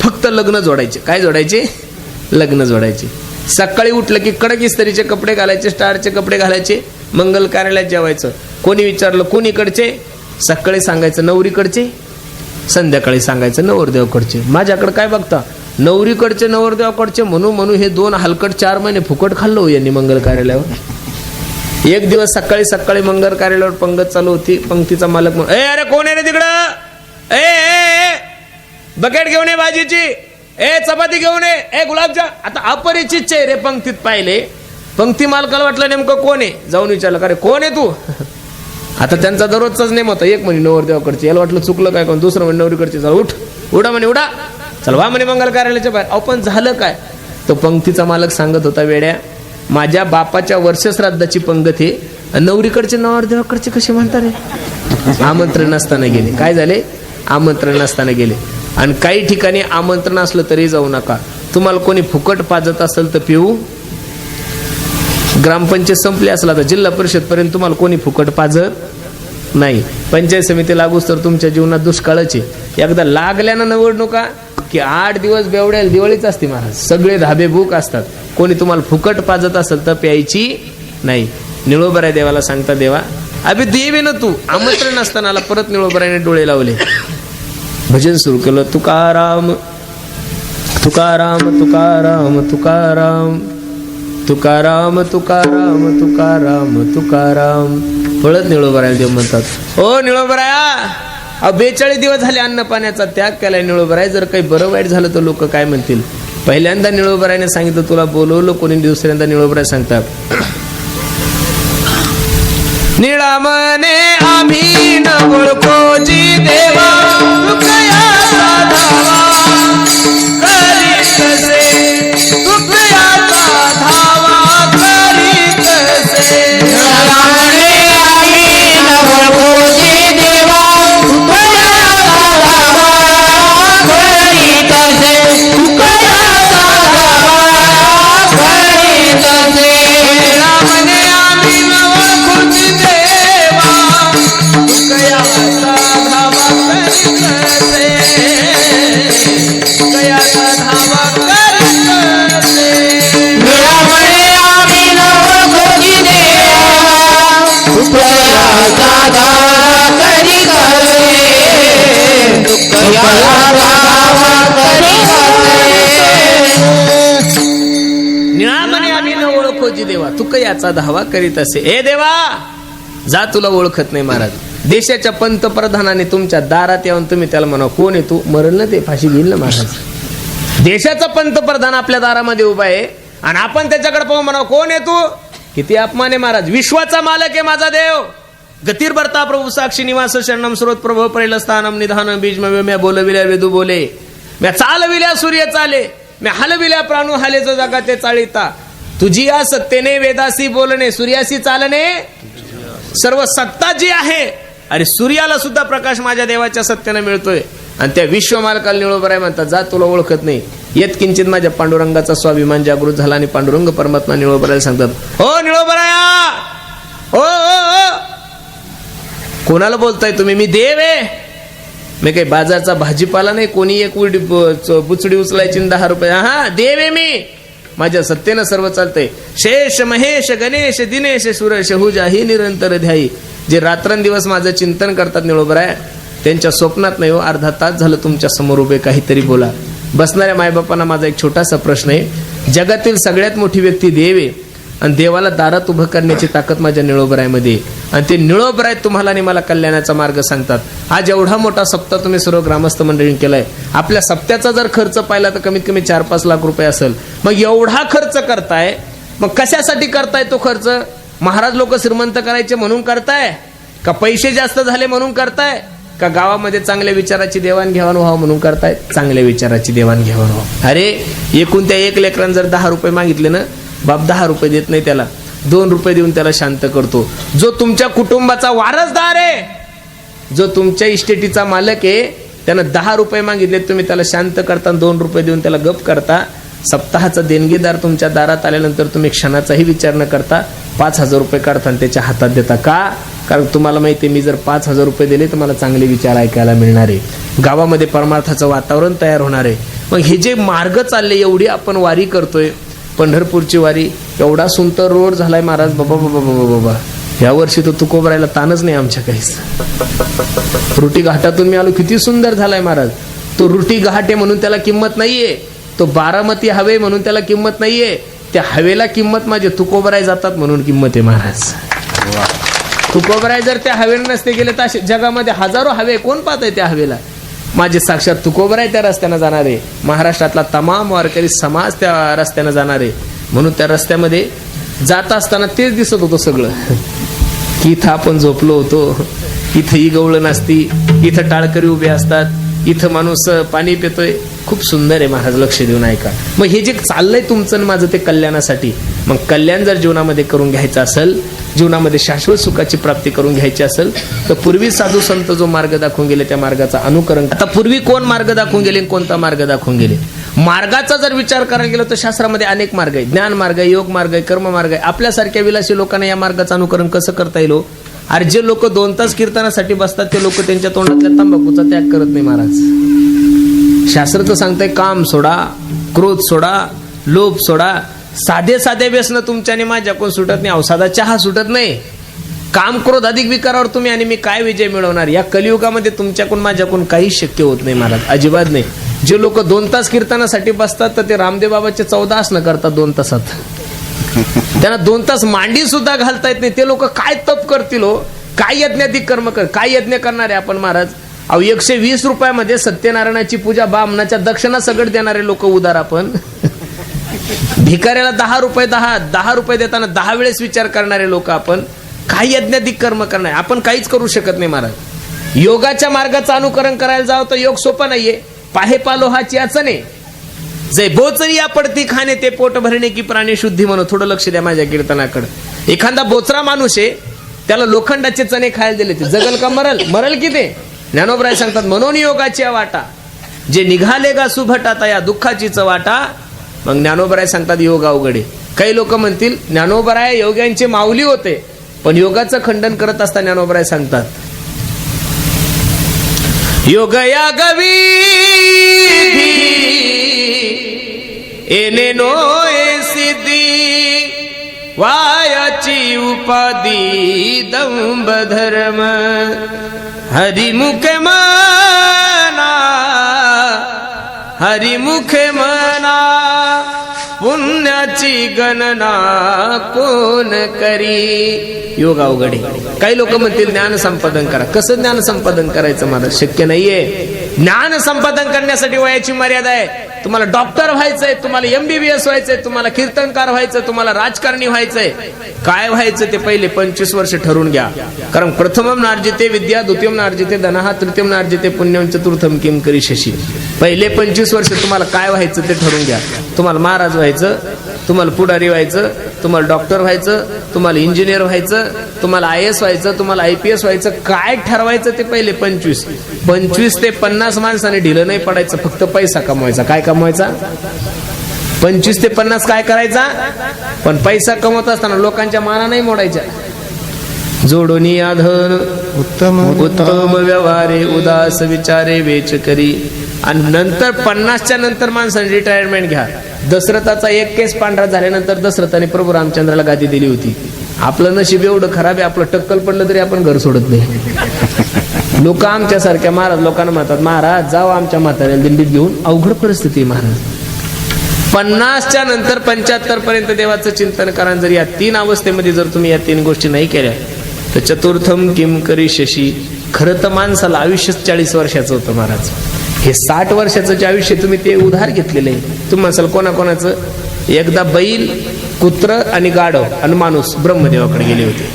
फक्त लग्न जोडायचे. काय जोडायचे? लग्न जोडायचे. सकाळी उठलं की कडक इस्त्रीचे कपडे घालायचे, स्टारचे कपडे घालायचे, मंगल कार्यालयात जेवायचं. कोणी विचारलं कोणीकडचे, सकाळी सांगायचं नवरीकडचे, संध्याकाळी सांगायचं नवरदेवाकडचे. माझ्याकडे काय बघता, नवरीकडचे नवरदेवाकडचे म्हणून हे 2 हलकट 4 महिने फुकट खाल्लं हो यांनी मंगल कार्यालयावर. एक दिवस सकाळी सकाळी मंगल कार्यालयावर पंगत चालू होती. पंक्तीचा मालक म्हणून, ए अरे कोण आहे रे तिकडं, ए बकेट घेऊन ये भाजीची, ए चपाती घेऊन ये, ए गुलाबजाम. आता अपरिचित चेहरे पंक्तीत पाहिले. पंक्ती मालकाला वाटलं नेमकं कोण आहे, जाऊन विचारलं, अरे कोण आहे तू? आता त्यांचा दररोजचाच नेम होता, एक म्हणे नवरदेवाकडचे, याला वाटलं चुकलं काय कोण, दुसरं म्हणे नवरीकडचे, चल उठ उडा म्हणे उडा, चल वा म्हणे मंगल कार्यालयाच्या बाहेर. आपण झालं काय? तो पंक्तीचा मालक सांगत होता, वेड्या माझ्या बापाच्या वर्षश्राद्धाची पंगत आहे, नवरीकडचे नवरदेवाकडचे कसे म्हणता रे? आमंत्रण नसताना गेले. काय झाले? आमंत्रण नसताना गेले. आणि काही ठिकाणी आमंत्रण असलं तरी जाऊ नका. तुम्हाला कोणी फुकट पाजत असेल तर पिऊ. ग्रामपंचायत संपली असला तर जिल्हा परिषद पर्यंत तुम्हाला कोणी फुकट पाजत नाही. पंचायत समिती लागूच तर तुमच्या जीवनात दुष्काळाची. एकदा लागल्यानं निवडणुका की 8 दिवस बेवड्याला दिवाळीच असते महाराज. सगळे धाबे बुक असतात. कोणी तुम्हाला फुकट पाजत असेल तर प्यायची नाही. निळोबराय देवाला सांगता, देवा अभि देवी ना तू. आमंत्रण असताना परत निळोबरायने डोळे लावले, भजन सुरू केलं, तुकाराम तुकाराम तुकाराम तुकाराम तुकाराम तुकाराम तुकाराम तुकाराम. पळत निळोबरायला देव म्हणतात, ओ निळोबराया 42 दिवस झाले अन्न पाण्याचा त्याग केलाय. निळोबराय जर काही बरं वाईट झालं तर लोक काय म्हणतील? पहिल्यांदा निळोबरायने सांगितलं तुला बोलवलं कोणी, दुसऱ्यांदा निळोबराय सांगतात, निळा मने आम्ही न ओळखोची देवा, तुकयाचा धावा करी कसे, तुकयाचा धावा करी कसे. निळा मने आम्ही न ओळखोची देवा, तुकयाचा धावा करी कसे, तुकयाचा धावा करी कसे. निळा मने आम्ही न ओळखोची देवा, तुकयाचा धावा करी कसे, तुकयाचा धावा करी कसे. निळा मने आम्ही न ओळखोची देवा, तुकयाचा धावा करी कसे, तुकयाचा धावा करी कसे. खोजी देवा तू काही याचा धावा करीत असे. ए देवा जा, तुला ओळखत नाही महाराज. देशाच्या पंतप्रधानाने तुमच्या दारात येऊन तुम्ही त्याला म्हणा कोण आहे तू, मरल ना ते, फाशी घेईल ना महाराज. देशाचा पंतप्रधान आपल्या दारामध्ये उभा आहे आणि आपण त्याच्याकडे पाहून म्हणा कोण आहे तू. किती अपमान आहे महाराज. विश्वाचा मालक आहे माझा देव. गतीर भरता प्रभू साक्षी निवास शरणम स्रोत प्रभो प्रेल स्थानम निधान बीज म्या बोलविल्या वेदू बोले, म्या चालविल्या सूर्य चाले, म्या हलविल्या प्राणू हाले जो जगा ते चाळीता. तुझी या सत्तेने वेदासी बोलणे सूर्यासी चालणे सर्व सत्ता जी आहे. अरे सूर्याला सुद्धा प्रकाश माझ्या देवाच्या सत्तेने मिळतोय आणि त्या विश्वमालकाला निळोबराय म्हणतात जा, तुला ओळखत नाही. येत किंचित माझ्या पांडुरंगाचा स्वाभिमान जागृत झाला आणि पांडुरंग परमात्मा निळोबरायला सांगतात हो निळोबराया, ओ कोणाला बोलताय तुम्ही, मी देव आहे. मी काही बाजारचा भाजीपाला नाही, कोणी एक बुचडी उचलायची 10 रुपये. हा देव आहे मी, माझ्या सत्तेनं सर्व चालतंय. शेष महेश गणेश दिनेश सुरेश हुजाही निरंतर ध्यायी. जे रात्रंदिवस माझं चिंतन करतात निळोबराय, त्यांच्या स्वप्नात नाही हो. अर्धा तास झालं तुमच्या समोर उभे, काहीतरी बोला. बसणाऱ्या मायबापांना माझा एक छोटासा प्रश्न आहे. जगातील सगळ्यात मोठी व्यक्ती देव आहे आणि देवाला दारात उभं करण्याची ताकद माझ्या निळोबरायमध्ये, आणि ते निळोबराय तुम्हाला आणि मला कल्याणाचा मार्ग सांगतात. आज एवढा मोठा सप्ताह तुम्ही सर्व ग्रामस्थ मंडळींनी केलाय. आपल्या सप्त्याचा जर खर्च पाहिला तर कमीत कमी 4-5 लाख रुपये असेल. मग एवढा खर्च करताय, मग कशासाठी करताय तो खर्च? महाराज लोक श्रीमंत करायचे म्हणून करताय का, पैसे जास्त झाले म्हणून करताय का, गावामध्ये चांगल्या विचाराची देवाणघेवाण व्हावं म्हणून करताय? चांगल्या विचाराची देवाणघेवाण व्हावं. अरे एकूण त्या 1 लेकरानं जर 10 रुपये मागितले ना, बाप 10 रुपये देत नाही त्याला, 2 रुपये देऊन त्याला शांत करतो. जो तुमच्या कुटुंबाचा वारसदार आहे, जो तुमच्या इस्टेटीचा मालक आहे, त्यानं 10 रुपये मागितले, तुम्ही त्याला शांत करता, 2 रुपये देऊन त्याला गप करता. सप्ताहाचा देणगीदार तुमच्या दारात आल्यानंतर तुम्ही क्षणाचाही विचार न करता 5,000 रुपये काढता आणि त्याच्या हातात देता. का? कारण तुम्हाला माहिती आहे मी जर 5,000 रुपये दिले तर मला चांगले विचार ऐकायला मिळणार आहे, गावामध्ये परमार्थाचं वातावरण तयार होणार आहे. मग हे जे मार्ग चालले, एवढी आपण वारी करतोय, पंढरपूरची वारी, एवढा सुंदर रोड झालाय महाराज. बाबा बाबा बाबा बाबा, या वर्षी तो तुकोबरायला ताणच नाही आमच्या काहीच. रुटी घाटातून मी आलो, किती सुंदर झालाय महाराज. तो रुटी घाट आहे म्हणून त्याला किंमत नाहीये, तो बारामती हवे म्हणून त्याला किंमत नाहीये, त्या हवेला किंमत माझे तुकोबराय जातात म्हणून किंमत आहे महाराज. तुकोबराय जर त्या हवेला नसते गेले तर जगामध्ये हजारो हवे, कोण पाहत आहे त्या हवेला? माझे साक्षात तुकोबराय त्या रस्त्यानं जाणार आहे. महाराष्ट्रातला तमाम वारकरी समाज त्या रस्त्यानं जाणार आहे. म्हणून त्या रस्त्यामध्ये जात असताना तेच दिसत होतं सगळं, की इथं आपण झोपलो होतो, इथं ही गवळण नसती, इथं टाळकरी उभे असतात, इथं माणूस पाणी पितोय. खूप सुंदर आहे महाराज, लक्ष देऊन ऐका. मग हे जे चाललंय तुमचं माझं ते कल्याणासाठी. मग कल्याण जर जीवनामध्ये करून घ्यायचं असेल, जीवनामध्ये शाश्वत सुखाची प्राप्ती करून घ्यायची असेल, तर पूर्वी साधू संत जो मार्ग दाखवून गेले त्या मार्गाचा अनुकरण. आता पूर्वी कोण मार्ग दाखवून गेले, कोणता मार्ग दाखवून गेले? मार्गाचा जर विचार करायला गेलो तर शास्त्रामध्ये अनेक मार्ग आहे. ज्ञान मार्ग आहे, योग मार्ग आहे, कर्म मार्ग आहे. आपल्यासारख्या विलासी लोकांना या मार्गाचं अनुकरण कसं करता येईल? अरे जे लोक 2 तास कीर्तनासाठी बसतात ते लोक त्यांच्या तोंडातल्या तंबाखूचा त्याग करत नाही महाराज. शास्त्र तर सांगतंय काम सोडा, क्रोध सोडा, लोभ सोडा. साधे साधे व्यसन तुमच्याने माझ्याकडून सुटत नाही. साधा चहा सुटत नाही. काम क्रोध अधिक विकारावर तुम्ही आणि मी काय विजय मिळवणार? या कलियुगामध्ये तुमच्याकडून माझ्याकडून काही शक्य होत नाही महाराज, अजिबात नाही. जे लोक 2 तास कीर्तनासाठी बसतात तर ते रामदेव बाबाचे 14 आसनं करतात 2 तासात. त्यांना 2 तास मांडी सुद्धा घालता येत नाही. ते लोक काय तप करतील हो, काय यज्ञाधिक कर्म कर, काय यज्ञ करणार आहे आपण महाराज? अहो 120 रुपयामध्ये सत्यनारायणाची पूजा, बामणाच्या दक्षिणा सगळं देणारे लोक उदार आपण. भिकाऱ्याला 10 रुपये 10 रुपये देताना 10 वेळेस विचार करणारे लोक आपण. काय यज्ञाधिक कर्म करणार? आपण काहीच करू शकत नाही महाराज. योगाच्या मार्गाचं अनुकरण करायला जावं तर योग सोपा नाहीये. पाहे पालोहाची अचने जे बोचरी या पडती खाणे ते पोट भरणे की प्राणी शुद्धी म्हणून. थोडं लक्ष द्या माझ्या कीर्तनाकडे. एखादा बोचरा माणूस आहे, त्याला लोखंडाचे चणे खायला दिले, ते जगल का मरल? मरल की ते? ज्ञानोबराय सांगतात म्हणून योगाची वाटा जे निघाले गा सुभटाता या दुःखाचीच वाटा. मग ज्ञानोबराय सांगतात योग अवघडे. काही लोक म्हणतील ज्ञानोबराय योग्यांचे माऊली होते, पण योगाचं खंडन करत असता ज्ञानोबराय सांगतात योग या गवी एने नोए सिद्धी वायाची उपाधी दंभ धर्म हरिमुख मना हरिमुख मना पुण्याची गणना कोण करी. योग अवघड आहे. काही लोक म्हणतील ज्ञान संपादन करा. कसं ज्ञान संपादन करायचं? मला शक्य नाहीये. ज्ञान संपादन करण्यासाठी वयाची मर्यादा आहे. तुम्हाला डॉक्टर व्हायचंय, तुम्हाला MBBS व्हायचंय, तुम्हाला कीर्तनकार व्हायचं, तुम्हाला राजकारणी व्हायचंय, काय व्हायचं ते पहिले 25 वर्ष ठरवून घ्या. कारण प्रथमम नार्जिते विद्या, द्वितीयम नार्जिते धनः, तृतीयम नार्जिते पुण्यम, चतुर्थम किम करिष्यसि. पहिले 25 वर्ष तुम्हाला काय व्हायचं ते ठरवून घ्या. तुम्हाला महाराज व्हायचं, तुम्हाला पुढारी व्हायचं, तुम्हाला डॉक्टर व्हायचं, तुम्हाला इंजिनियर व्हायचं, तुम्हाला IAS व्हायचं, तुम्हाला IPS व्हायचं, काय ठरवायचं ते पहिले 25 ते 50 माणसाने ढिलं नाही पडायचं. फक्त पैसा कमवायचा. काय कमवायचा? 25 ते 50 काय करायचा? पण पैसा कमवत असताना लोकांच्या माना नाही मोडायच्या. जोडोनी आधन उत्तम व्यवहारे, उदास विचारे वेच करी. आणि नंतर 50च्या नंतर माणसाने रिटायरमेंट घ्या. दशरथाचा एक केस पांढरा झाल्यानंतर दशरथाने प्रभू रामचंद्राला गादी दिली होती. आपलं नशीब एवढं खराब आहे, आपलं टक्कल पडलं तरी आपण घर सोडत नाही. लोक आमच्यासारख्या महाराज लोकांना म्हणतात, महाराज जाऊ आमच्या म्हाताऱ्याला दिल्लीत घेऊन. अवघड परिस्थिती आहे महाराज. 50च्या नंतर 75 पर्यंत देवाचं चिंतन करा. जर या 3 अवस्थेमध्ये जर तुम्ही या 3 गोष्टी नाही केल्या तर चतुर्थम किम करिष्यसि. खरं तर माणसाला आयुष्य 40 वर्षाचं होतं महाराज. हे 60 वर्षाचं जे आयुष्य तुम्ही ते उधार घेतलेलं आहे. तुम्ही म्हणाल कोणाकोणाचं? एकदा बैल, कुत्र आणि गाढव आणि माणूस ब्रह्मदेवाकडे गेले होते.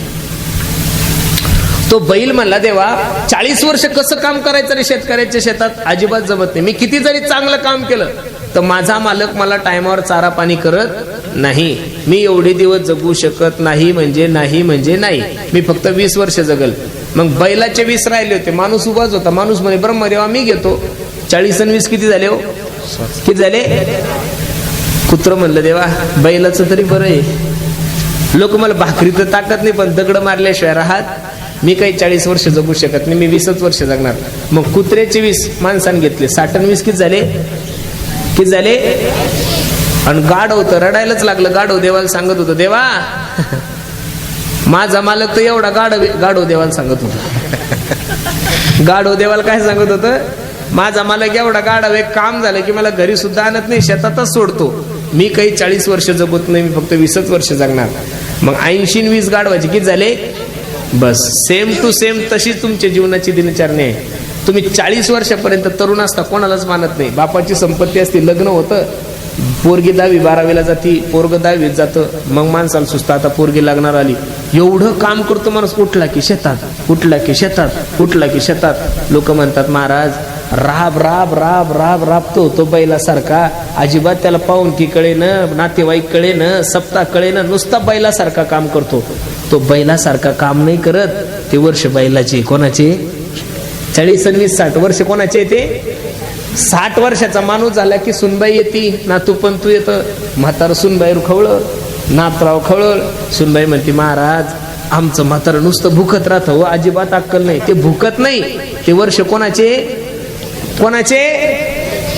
तो बैल म्हणला, देवा 40 वर्ष कसं काम करायचं रे शेतकऱ्याच्या शेतात? अजिबात जमत नाही. मी किती जरी चांगलं काम केलं तर माझा मालक मला टायमावर चारा पाणी करत नाही. मी एवढे दिवस जगू शकत नाही म्हणजे नाही म्हणजे नाही. मी फक्त 20 वर्ष जगल. मग बैलाचे 20 राहिले होते. माणूस उभाच होता. माणूस म्हणे, ब्रह्मदेवा मी घेतो. 40 आणि 20 किती झाले हो? किती झाले? कुत्र म्हणलं, देवा बैलाचं तरी बरं आहे. लोक मला भाकरी तर ताकद नाही, पण दगड मारल्याशिवाय राहत. मी काही 40 वर्ष जगू शकत नाही. मी 20च वर्ष जगणार. मग कुत्र्याचे 20 माणसाने घेतले. 60 आणि 20 किती झाले? किती झाले? आणि गाढव तर रडायलाच लागलं. गाढव देवाला सांगत होतं, देवा माझा मालक तर एवढा गाढव देवाला सांगत होता. गाढव देवाला काय सांगत होतं? माझा मालक एवढा गाढव, एक काम झालं की मला घरी सुद्धा आणत नाही, शेतातच सोडतो. मी काही 40 वर्ष जगत नाही, मी फक्त 20च वर्ष जगणार. मग 80 आणि 20 गाढवाचे किती झाले? बस सेम टू सेम तशीच तुमच्या जीवनाची दिनचर्या आहे. तुम्ही 40 वर्षापर्यंत तरुण असता, कोणालाच मानत नाही. बापाची संपत्ती असते, लग्न होतं, पोरगी 10वी 12वीला जाती, पोरग 10वीत जातं. मग माणसाला सुचतं आता पोरगी लागणार आली. एवढं काम करतो माणूस. उठला की शेतात, उठला की शेतात, उठला की शेतात. लोक म्हणतात, महाराज राब राब राब राब राबतो तो बैलासारखा. अजिबात त्याला पाहुणकी कळेनं, नातेवाईक कळेनं, सप्ताह कळेनं, नुसता बैलासारखा काम करतो. तो बैलासारखा काम नाही करत. ते वर्ष बैलाचे. कोणाचे? 40 आणि 20 60 वर्ष कोणाचे? ते 60 वर्षाचा माणूस झाला की सुनबाई येते, नातू पण तू येतं. म्हातार सुनबाई खवळ, नातराव खवळ. सुनबाई म्हणते, महाराज आमचं म्हातार नुसतं भुकत राहतं हो, अजिबात अक्कल नाही. ते भुकत नाही. ते वर्ष कोणाचे? कोणाचे?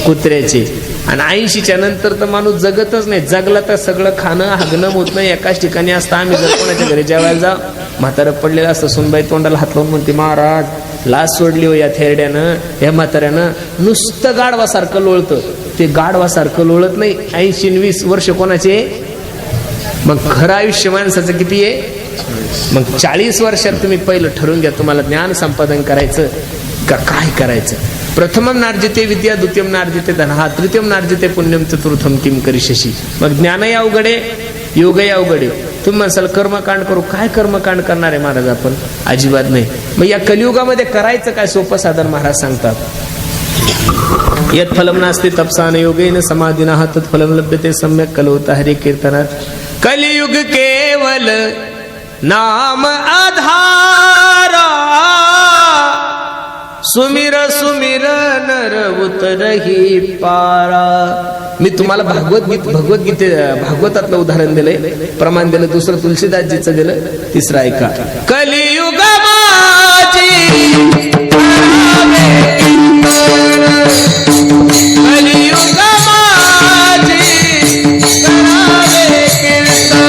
कुत्र्याचे. आणि 80च्या नंतर तर माणूस जगतच नाही. जगला तर सगळं खाणं हागणं होत नाही, एकाच ठिकाणी असतं. आम्ही जर कोणाच्या घरी जेवायला जा, म्हातारं पडलेलं असतं. सुनबाई तोंडाला हात लावून म्हणते, महाराज लाज सोडली हो या थेरड्यानं, या म्हाताऱ्यानं. नुसतं गाढवासारखं लोळतं. ते गाढवासारखं लोळत नाही. 80 आणि 20 वर्ष कोणाचे? मग खरं आयुष्य माणसाचं किती आहे? मग 40 वर्षात तुम्ही पहिलं ठरवून घ्या, तुम्हाला ज्ञान संपादन करायचं का काय करायचं. प्रथमम नार्जिते विद्या, द्वितीयम नार्जिते धनः, तृतीयम नार्जिते पुण्यम, चतुर्थम किम करिष्यसि. मग ज्ञानही अवघडे, योगही अवघडे. तुम्ही म्हणसाल कर्मकांड करू. काय कर्मकांड करणार आहे महाराज आपण? अजिबात नाही. मग या कलियुगामध्ये करायचं काय? सोपं साधन महाराज सांगतात. यत् फलम नास्ति तपसान योगेन समाधिनः तत् फलम लभ्यते सम्यक कलौता हरि कीर्तनात. कलियुग केवल नाम आधारा, सुमिर सुमिर नर उतरही पारा. मी तुम्हाला भागवतातलं उदाहरण दिलंय, प्रमाण दिलं. दुसरं तुलसीदासजीचं दिलं. तिसरं ऐका. कलियुग माझी कलियुग माझी करावे कीर्तन.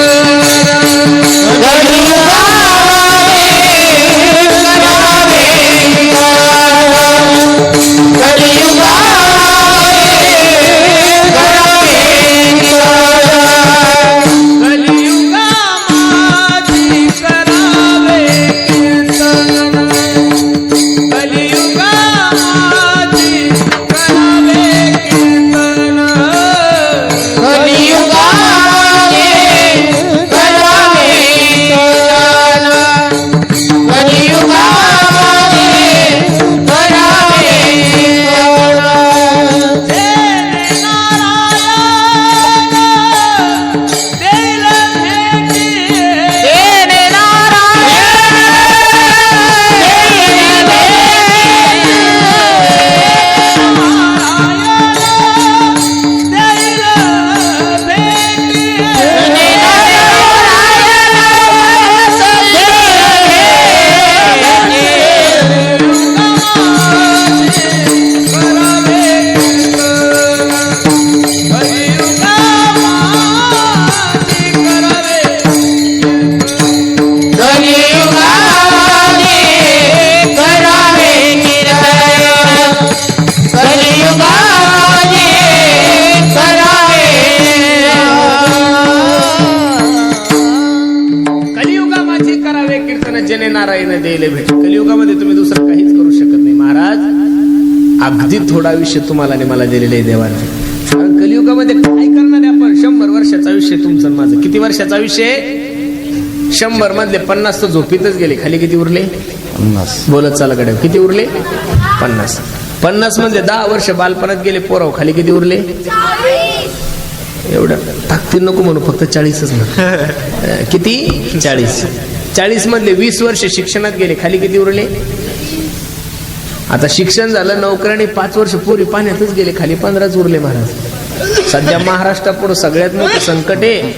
करावे कीर्तन जने नारायण देले भेट. कलियुगामध्ये तुम्ही दुसरं काहीच करू शकत नाही महाराज. अगदी थोडा आयुष्य तुम्हाला आणि मला दिलेलं आहे देवाने. कारण कलियुगामध्ये काय करणार आहे आपण. 100 वर्षाचं आयुष्य तुमचं माझं. किती वर्षाचं आयुष्य आहे. 100 मधले 50 तर झोपीतच गेले. खाली किती उरले. 50. बोलत चाला कडे किती उरले. 50. 50 मधले 10 वर्ष बालपणात गेले पोराव. खाली किती उरले. एवढं ताकदीन नको म्हणू फक्त 40च ना. किती 40. 40 मधले 20 वर्ष शिक्षणात गेले. खाली किती उरले. आता शिक्षण झालं नोकऱ्याने 5 वर्ष पोरी पाण्यातच गेले. खाली 15च उरले महाराज. सध्या महाराष्ट्रापुढे सगळ्यात मोठं संकट आहे.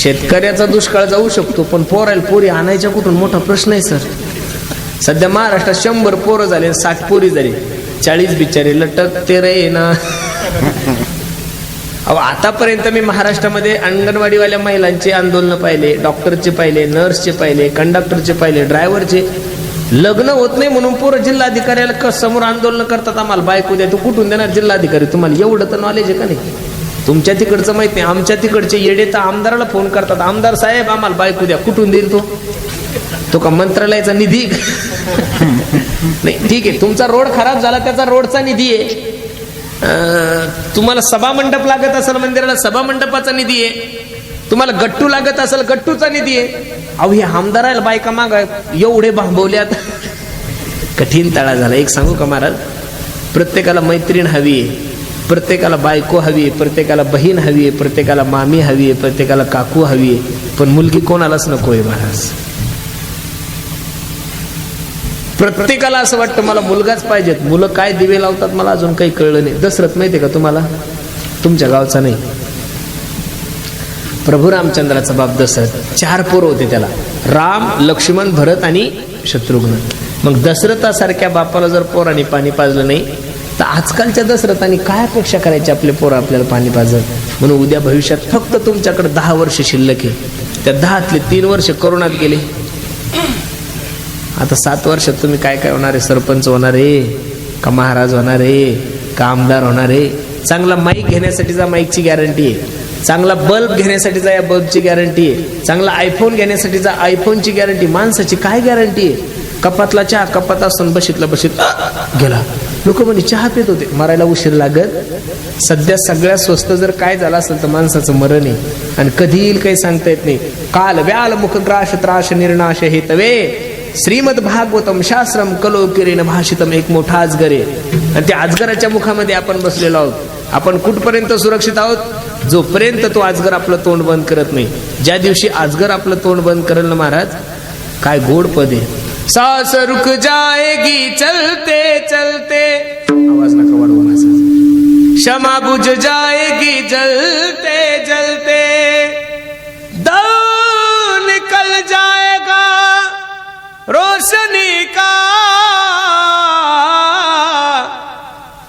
शेतकऱ्याचा दुष्काळ जाऊ शकतो पण पोरायला पोरी आणायच्या कुठून मोठा प्रश्न आहे सर. सध्या महाराष्ट्रात 100 पोरं झाले 60 पोरी झाली. 40 बिचारे लटकते रे ना. अहो आतापर्यंत मी महाराष्ट्रामध्ये अंगणवाडीवाल्या महिलांचे आंदोलन पाहिले, डॉक्टरचे पाहिले, नर्सचे पाहिले, कंडक्टरचे पाहिले, ड्रायव्हरचे. लग्न होत नाही म्हणून पोरं जिल्हाधिकाऱ्याला समोर आंदोलन करतात. आम्हाला बायको द्या. तू कुठून देणार जिल्हाधिकारी. तुम्हाला एवढं तर नॉलेज आहे का नाही. तुमच्या तिकडचं माहित नाही. आमच्या तिकडचे येडे तर आमदाराला फोन करतात. आमदार साहेब आम्हाला बायको द्या. कुठून देईल तो का मंत्रालयाचा निधी. नाही ठीक आहे तुमचा रोड खराब झाला त्याचा रोडचा निधी आहे. तुम्हाला सभा मंडप लागत असेल मंदिराला सभा मंडपाचा निधी आहे. तुम्हाला गट्टू लागत असेल गट्टूचा निधी आहे. अहो हे आमदाराला बायका मागा एवढे भांबवल्यात. कठीण तळा झाला. एक सांगू का महाराज. प्रत्येकाला मैत्रीण हवी आहे. प्रत्येकाला बायको हवी आहे. प्रत्येकाला बहीण हवी आहे. प्रत्येकाला मामी हवी आहे. प्रत्येकाला काकू हवी आहे. पण मुलगी कोणालाच नको आहे महाराज. प्रत्येकाला असं वाटतं मला मुलगाच पाहिजेत. मुलं काय दिवे लावतात मला अजून काही कळलं नाही. दशरथ माहितीये का तुम्हाला. तुमच्या गावचा नाही. प्रभू रामचंद्राचा बाप दशरथ. 4 पोरं होते त्याला. राम लक्ष्मण भरत आणि शत्रुघ्न. मग दशरथासारख्या बापाला जर पोरांनी पाणी पाजलं नाही तर आजकालच्या दशरथांनी काय अपेक्षा करायची आपले पोरं आपल्याला पाणी पाजत. म्हणून उद्या भविष्यात फक्त तुमच्याकडे 10 वर्ष शिल्लक आहे. त्या 10तले 3 वर्ष करोनात गेले. आता 7 वर्षात तुम्ही काय काय होणार आहे. सरपंच होणार आहे का महाराज होणार आहे का आमदार होणार आहे. चांगला माईक घेण्यासाठी जा माईकची गॅरंटी आहे. चांगला बल्ब घेण्यासाठी जा या बल्बची गॅरंटी आहे. चांगला आयफोन घेण्यासाठी जा आयफोनची गॅरंटी. माणसाची काय गॅरंटी आहे. कपातला चहा कपात असून बशीतला बशीत गेला. लोक म्हणजे चहा पित होते. मरायला उशीर लागत. सध्या सगळ्यात स्वस्त जर काय झालं असेल तर माणसाचं मरण आहे. आणि कधी येईल काही सांगता येत नाही. काल व्याल मुखग्राश त्राश निर्नाश हे तवे श्रीमद भागवतम शास्त्रम कलो किरीन भाषितम. एक मोठा अजगर आहे आणि त्या अजगराच्या मुखामध्ये आपण बसलेलो आहोत. आपण कुठपर्यंत सुरक्षित आहोत. जोपर्यंत तो अजगर आपलं तोंड बंद करत नाही. ज्या दिवशी अजगर आपलं तोंड बंद करेल ना महाराज काय गोड पद आहे. सांस रुक जाएगी चलते चलते. आवाज नका वाढवू माझा. क्षमा बुझ जाएगी जलते जलते. दम निकल जाएगा रोशनी का.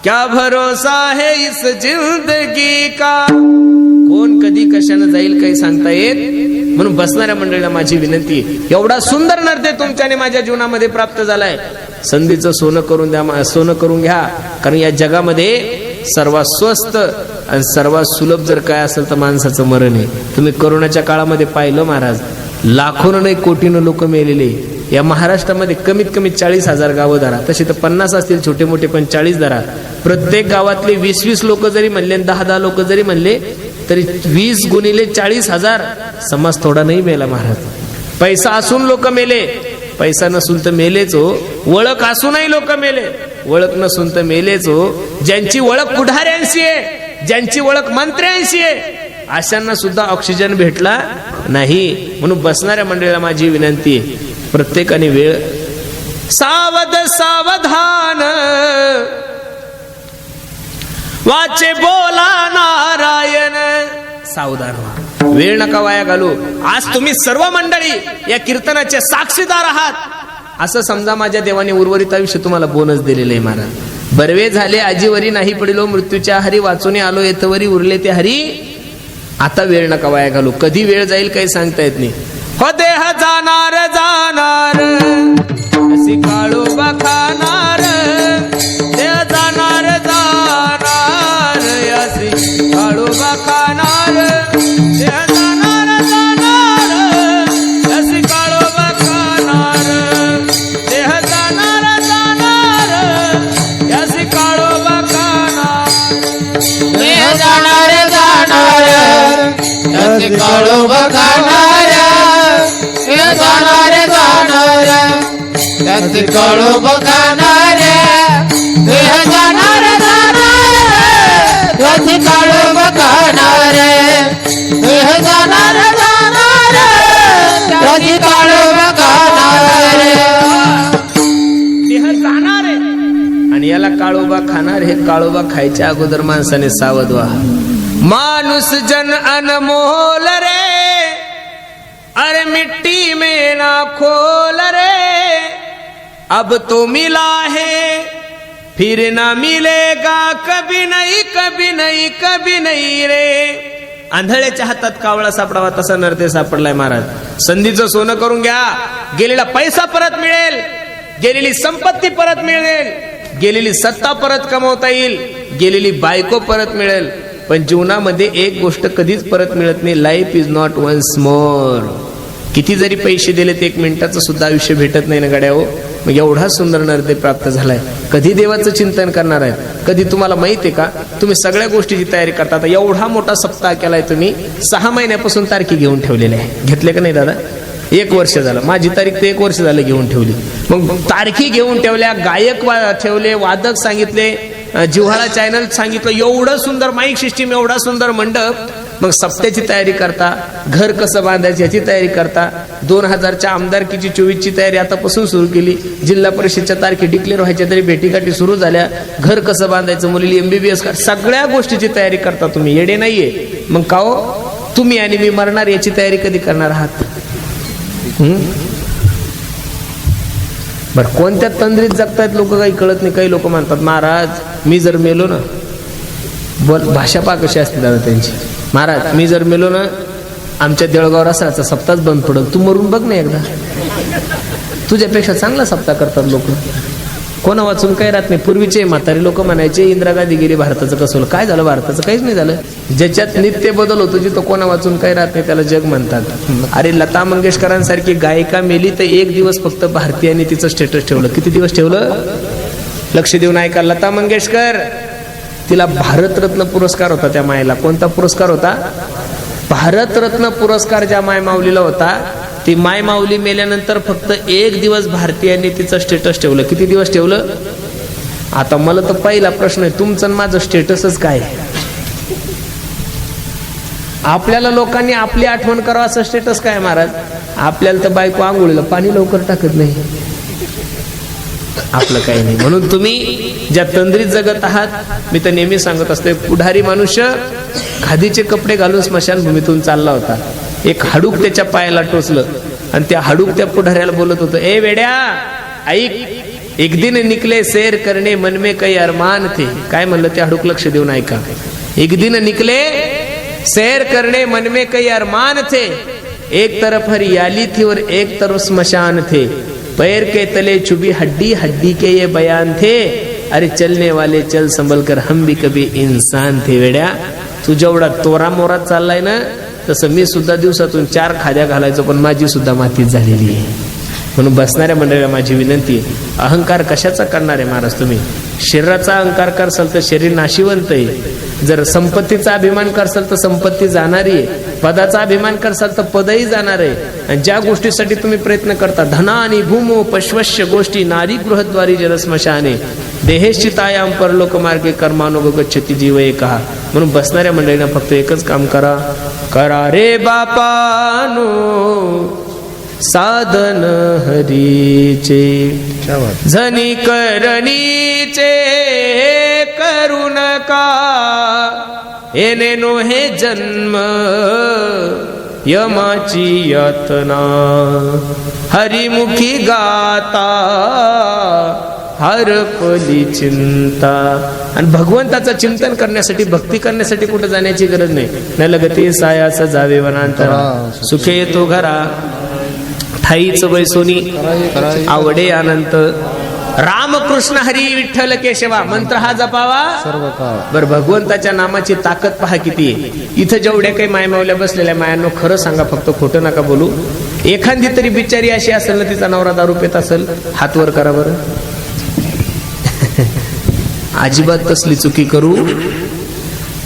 क्या भरोसा है इस जिंदगी का. कोण कधी कशाने जाईल काही सांगता येत. म्हणून बसणाऱ्या मंडळीला माझी विनंती. एवढा सुंदर नर्दे तुमच्याने माझ्या जीवनामध्ये प्राप्त झालाय. संधीचं सोनं करून द्या. सोनं करून घ्या. कारण या जगामध्ये सर्वात स्वस्त आणि सर्वात सुलभ जर काय असेल तर माणसाचं मरण आहे. तुम्ही कोरोनाच्या काळामध्ये पाहिलं महाराज. लाखोनं नाही कोटीनं लोक मेलेले. या महाराष्ट्रामध्ये कमीत कमी 40,000 गावं धरा. तशी तर 50 असतील छोटे मोठे पण 40 धरा. प्रत्येक गावातले 20-20 लोक जरी म्हणले 10-10 लोक जरी म्हणले तरी 20 गुणिले 40,000. समाज थोडा नाही मेला महाराज. पैसा असून लोक मेले. पैसा नसून तर मेलेच हो. ओळख असूनही लोक मेले. ओळख नसून तर मेलेच हो. ज्यांची ओळख पुढाऱ्यांशी आहे ज्यांची ओळख मंत्र्यांशी आहे अशांना सुद्धा ऑक्सिजन भेटला नाही. म्हणून बसणाऱ्या मंडळीला माझी विनंती आहे. प्रत्येकाने वेळ सावध सावधान वाचे बोला नारायण. सावधान व्हा. वेळ नका वाया घालू. आज तुम्ही सर्व मंडळी या कीर्तनाचे साक्षीदार आहात. असं समजा माझ्या देवाने उर्वरित आयुष्य तुम्हाला बोनस दिलेलं आहे महाराज. बरवे झाले आजीवरी नाही पडिलो मृत्यूच्या हरी वाचून आलो येथवरी उरले ते हरी. आता वेळ नका वाया घालू. कधी वेळ जाईल काही सांगता येत नाही. हो देह जाणार जाणार अशी काळू बखाणार. देह जाणार जाणार अशी काळू बखाणार. देह जाणार जाणार अशी काळू बखाणार. त्याची काळू बघणार देह जाणार जाणार त्याची काळू बघणार देह जाणार जाणार त्याची काळू बघणार देह जाणार आहे आणि याला काळोबा खाणार. हे काळोबा खायच्या अगोदर माणसाने सावध व्हा. माणूस जन अनमोल रे, अरे मिट्टी में ना खोल रे, अब तो मिला है फिर ना मिलेगा कभी नहीं कभी नहीं कभी नहीं रे. आंधळ्याच्या हातात कावळा सापडावा तसा नरते सापडलाय महाराज. संधीचं सोनं करून घ्या, गेलेला पैसा परत मिळेल, गेलेली संपत्ती परत मिळेल, गेलेली सत्ता परत कमवता येईल, गेलेली बायको परत मिळेल. पण जीवनामध्ये एक गोष्ट कधीच परत मिळत नाही. Life is not once more. किती जरी पैसे दिले ते 1 मिनिटाचं सुद्धा आयुष्य भेटत नाही ना गड्या हो. मग एवढा सुंदर नरते प्राप्त झालाय. कधी देवाचं चिंतन करणार आहे? कधी तुम्हाला माहिती आहे का, तुम्ही सगळ्या गोष्टीची तयारी करता. आता एवढा मोठा सप्ताह केलाय तुम्ही, 6 महिन्यापासून तारखी घेऊन ठेवलेल्या आहे. घेतले का नाही दादा? 1 वर्ष झालं. माझी तारीख ते 1 वर्ष झालं घेऊन ठेवली. मग तारखी घेऊन ठेवल्या, गायक ठेवले, वादक सांगितले, जिव्हाळा चॅनल सांगितलं, एवढं सुंदर माईक सिस्टीम, एवढा सुंदर मंडप. मग सप्त्याची तयारी करता, घर कसं बांधायचं याची तयारी करता. 2000च्या आमदारकीची 24ची तयारी आतापासून सुरू केली. जिल्हा परिषदच्या तारखी डिक्लेअर व्हायच्या तरी भेटीगाठी सुरू झाल्या. घर कसं बांधायचं, मुलीला MBBS सगळ्या गोष्टीची तयारी करता तुम्ही. येडे नाहीये. मग का हो, तुम्ही आणि मी मरणार याची तयारी कधी करणार आहात? बर, कोणत्या तंद्रीत जगतायत लोक काही कळत नाही. काही लोक म्हणतात महाराज मी जर मेलो ना, बोल भाषा पा कशी असते दादा त्यांची. महाराज मी जर मेलो ना, आमच्या देळगाव रसाचा सप्ताहच बंद पडल. तू मरून बघ ना एकदा, तुझ्यापेक्षा चांगला सप्ताह करतात लोक. कोणा वाचून काही राहत नाही. पूर्वीचे म्हातारे लोक म्हणायचे इंदिरा गांधी गेली भारताचं कसं होलं. काय झालं? भारताचं काहीच नाही झालं. ज्याच्यात नित्य बदल होतो जिथं कोणा वाचून काही राहत नाही त्याला जग म्हणतात. अरे लता मंगेशकरांसारखी गायिका मेली तर 1 दिवस फक्त भारतीयांनी तिचं स्टेटस ठेवलं. किती दिवस ठेवलं? लक्ष देऊन ऐका. लता मंगेशकर, तिला भारतरत्न पुरस्कार होता त्या मायेला. कोणता पुरस्कार होता? भारतरत्न पुरस्कार ज्या माय माऊलीला होता. ती माय माऊली मेल्यानंतर फक्त 1 दिवस भारतीयांनी तिचं स्टेटस ठेवलं. किती दिवस ठेवलं? आता मला तर पहिला प्रश्न आहे, तुमचं माझं स्टेटसच काय? आपल्याला लोकांनी आपली आठवण करावं असं स्टेटस काय महाराज? आपल्याला तर बायको आंघोळीला पाणी लवकर टाकत नाही. आपलं काही नाही. म्हणून तुम्ही ज्या तंद्रीत जगत आहात, मी तर नेहमी सांगत असते, पुढारी मनुष्य खादीचे कपडे घालून स्मशानभूमीतून चालला होता. एक हाडूक त्याच्या पायाला टोचलं आणि त्या हाडूक त्या पुढाऱ्याला बोलत होतं, ए वेड्या ऐक, एक दिन निकले सैर करणे मन में कई अरमान थे. काय म्हणलं ते हाडूक? लक्ष देऊन ऐका. एक दिन निकले सैर करणे मन में कई अरमान थे, एक तरफ हरियाली थी और एक तरफ स्मशान थे, पैर के तले चुभी हड्डी हड्डी के ये बयान थे, अरे चलने वाले चल संभल कर हम भी कभी इंसान थे. वेड्या, तू जेवढा तोरा मोरा चाललाय ना, तसं मी सुद्धा दिवसातून 4 खाद्या घालायचो, पण माझी सुद्धा मातीच झालेली आहे. म्हणून बसणाऱ्या मंडळीला माझी विनंती आहे, अहंकार कशाचा करणार आहे महाराज? तुम्ही शरीराचा अहंकार करसाल तर शरीर नाशिवंत आहे. जर संपत्तीचा अभिमान करसाल तर संपत्ती जाणारी आहे. पदाचा अभिमान करसाल तर पदही जाणार आहे. आणि ज्या गोष्टीसाठी तुम्ही प्रयत्न करता, धना आणि भूमो पश्वश्य गोष्टी नारी गृहद्वारी जलस्मशाने देहेश्चितायाम परलोक मार्गे कर्मानुग गच्छति जीव एकहा. म्हणून बसणाऱ्या मंडळींना फक्त एकच काम करा, करा रे बापानो साधन हरीचे, झनी करणीचे करू नका, येणे नो हे जन्म यमाची यातना, हरिमुखी गाता हरपली चिंता. आणि भगवंताचं चिंतन करण्यासाठी, भक्ती करण्यासाठी कुठे जाण्याची गरज नाही. न लगती सायास जावे वनांतरा, सुखे येतो घरा ठाईच बैसोनी आवडे अनंत. रामकृष्ण हरी विठ्ठल केशवा मंत्र हा जपावा सर्व काळ. बर, भगवंताच्या नामाची ताकद पहा किती आहे. इथं जेवढ्या काही मायमावल्या बसलेल्या मायांनो, खरं सांगा, फक्त खोटं नका बोलू. एखादी तरी बिचारी अशी असेल ना, तिचा नवरा दारू पित असेल, हात वर करा बरं. अजिबात तसली चुकी करू,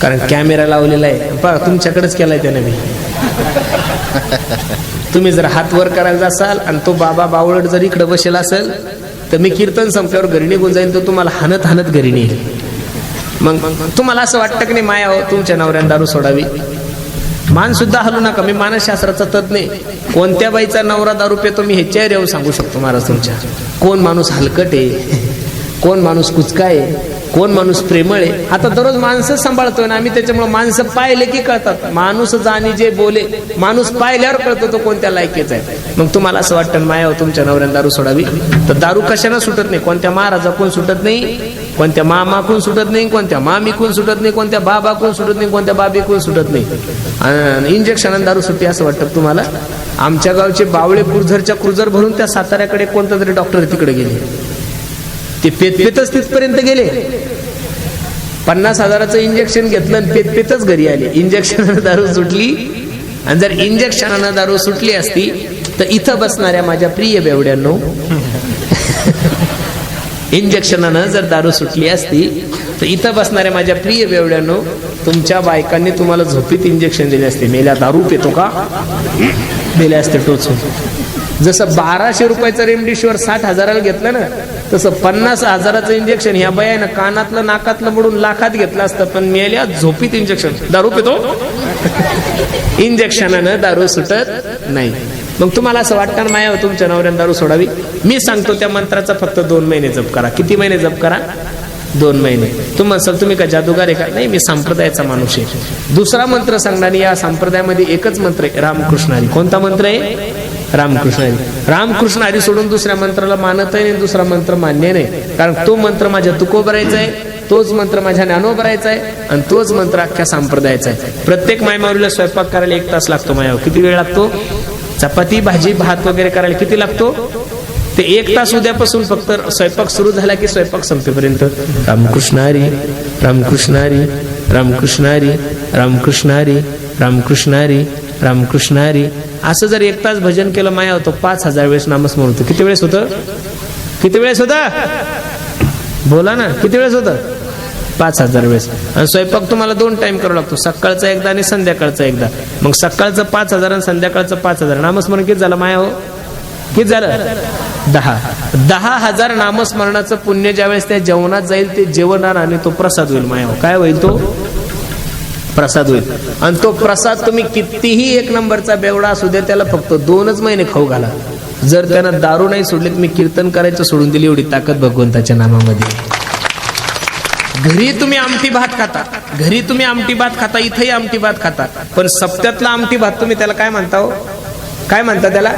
कारण कॅमेरा लावलेला आहे. पहा, तुमच्याकडेच केलाय त्याने मी. तुम्ही जर हात वर करायला जासाल आणि तो बाबा बावळट जर इकडे बसेल असेल तर मी कीर्तन संपल्यावर घरी निघून जाईन, तो तुम्हाला हाणत हाणत घरी नेईल. मग तुम्हाला असं वाटतं की नाही माया हो तुमच्या नवऱ्याने दारू सोडावी? मान सुद्धा हलू नका. मी मानसशास्त्राचा तज्ञ. कोणत्या बाईचा नवरा दारू पितो मी हे चेहऱ्यावर सांगू शकतो महाराज तुमच्या. कोण माणूस हलकट आहे, कोण माणूस कुचका आहे, कोण माणूस प्रेमळ आहे. आता दररोज माणसं सांभाळतोय ना आम्ही, त्याच्यामुळे माणसं पाहिले की कळतात. माणूस जाणी जे बोले, माणूस पाहिल्यावर कळतो तो कोणत्या लायकीचा आहे. मग तुम्हाला असं वाटतं माया तुमच्या नवऱ्याने दारू सोडावी? तर दारू कशाने सुटत नाही? कोणत्या महाराजाकडून सुटत नाही, कोणत्या मामाकडून सुटत नाही, कोणत्या मामीकडून सुटत नाही, कोणत्या बाबाकडून सुटत नाही, कोणत्या बाबीकडून सुटत नाही. इंजेक्शनाने दारू सुटते असं वाटतं तुम्हाला? आमच्या गावचे बावळे क्रुझरच्या क्रुझर भरून त्या साताऱ्याकडे कोणता तरी डॉक्टर तिकडे गेले. ते पेतपेतच तिथपर्यंत गेले. 50,000चं इंजेक्शन घेतलं आणि पेतपेतच घरी आले. इंजेक्शनानं दारू सुटली. आणि जर इंजेक्शनानं दारू सुटली असती तर इथं बसणाऱ्या माझ्या प्रिय बेवड्यांनो, इंजेक्शनानं जर दारू सुटली असती तर इथं बसणाऱ्या माझ्या प्रिय बेवड्यांनो, तुमच्या बायकांनी तुम्हाला झोपीत इंजेक्शन दिले असते. मेल्या दारू पितो का दिले असते टोचून. जसं 1200 रुपयाचं रेमडेसिवीर 60,000ला घेतलं ना, तसं 50,000चं इंजेक्शन ह्या बायानं कानातलं नाकातलं मोडून लाखात घेतलं असतं. पण मेल्या झोपीत इंजेक्शन. दारू पितो इंजेक्शनानं दारू सुटत नाही. मग तुम्हाला असं वाटतं माया तुमच्या नवऱ्याने दारू सोडावी? मी सांगतो त्या मंत्राचा फक्त 2 महिने जप करा. किती महिने जप करा? 2 महिने. तुम्ही का जादूगार आहे का? नाही, मी संप्रदायाचा माणूस आहे. दुसरा मंत्र सांगणार. या संप्रदायामध्ये एकच मंत्र आहे, रामकृष्ण हरी. कोणता मंत्र आहे? रामकृष्ण हरी. रामकृष्ण हरी सोडून दुसऱ्या मंत्राला मानत नाही, दुसरा मंत्र मान्य नाही. कारण तो मंत्र माझ्या तुकोबरायचा आहे, तोच मंत्र माझ्या ज्ञानोबरायचा आहे, आणि तोच मंत्र अख्ख्या संप्रदायाचा आहे. प्रत्येक मायमाऊलीला स्वयंपाक करायला 1 तास लागतो. मायावर किती वेळ लागतो? चपाती भाजी भात वगैरे करायला किती लागतो? ते 1 तास उद्यापासून फक्त स्वयंपाक सुरू झाला की स्वयंपाक संपेपर्यंत रामकृष्ण हरी, रामकृष्ण हरी, रामकृष्ण हरी, रामकृष्ण हरी, रामकृष्ण हरी, रामकृष्ण हरी, असं जर 1 तास भजन केलं माया होतो 5,000 वेळेस नामस्मरण होतं. किती वेळेस होतं? किती वेळेस होतं? बोला ना, किती वेळेस होतं? 5,000 वेळेस. आणि स्वयंपाक तुम्हाला 2 टाइम करावा लागतो, सकाळचा एकदा आणि संध्याकाळचा एकदा. मग सकाळचं 5,000 आणि संध्याकाळचं 5,000. नामस्मरण किती झालं माया हो? किती झालं? 10,000 नामस्मरणाचं पुण्य ज्यावेळेस त्या जेवणात जाईल ते जेवण आणि तो प्रसाद होईल माया. काय होईल? तो प्रसाद होईल. आणि तो प्रसाद तुम्ही कितीही 1 नंबरचा बेवडा असू दे, त्याला फक्त 2च महिने खाऊ घाला. जर त्यानं दारू नाही सोडली, तुम्ही कीर्तन करायचं सोडून दिली, एवढी ताकद भगवंताच्या नामामध्ये. घरी तुम्ही आमटी भात खाता, घरी तुम्ही आमटी भात खाता, इथेही आमटी भात खाता, पण सप्त्यातला आमटी भात तुम्ही त्याला काय म्हणता हो? काय म्हणता त्याला?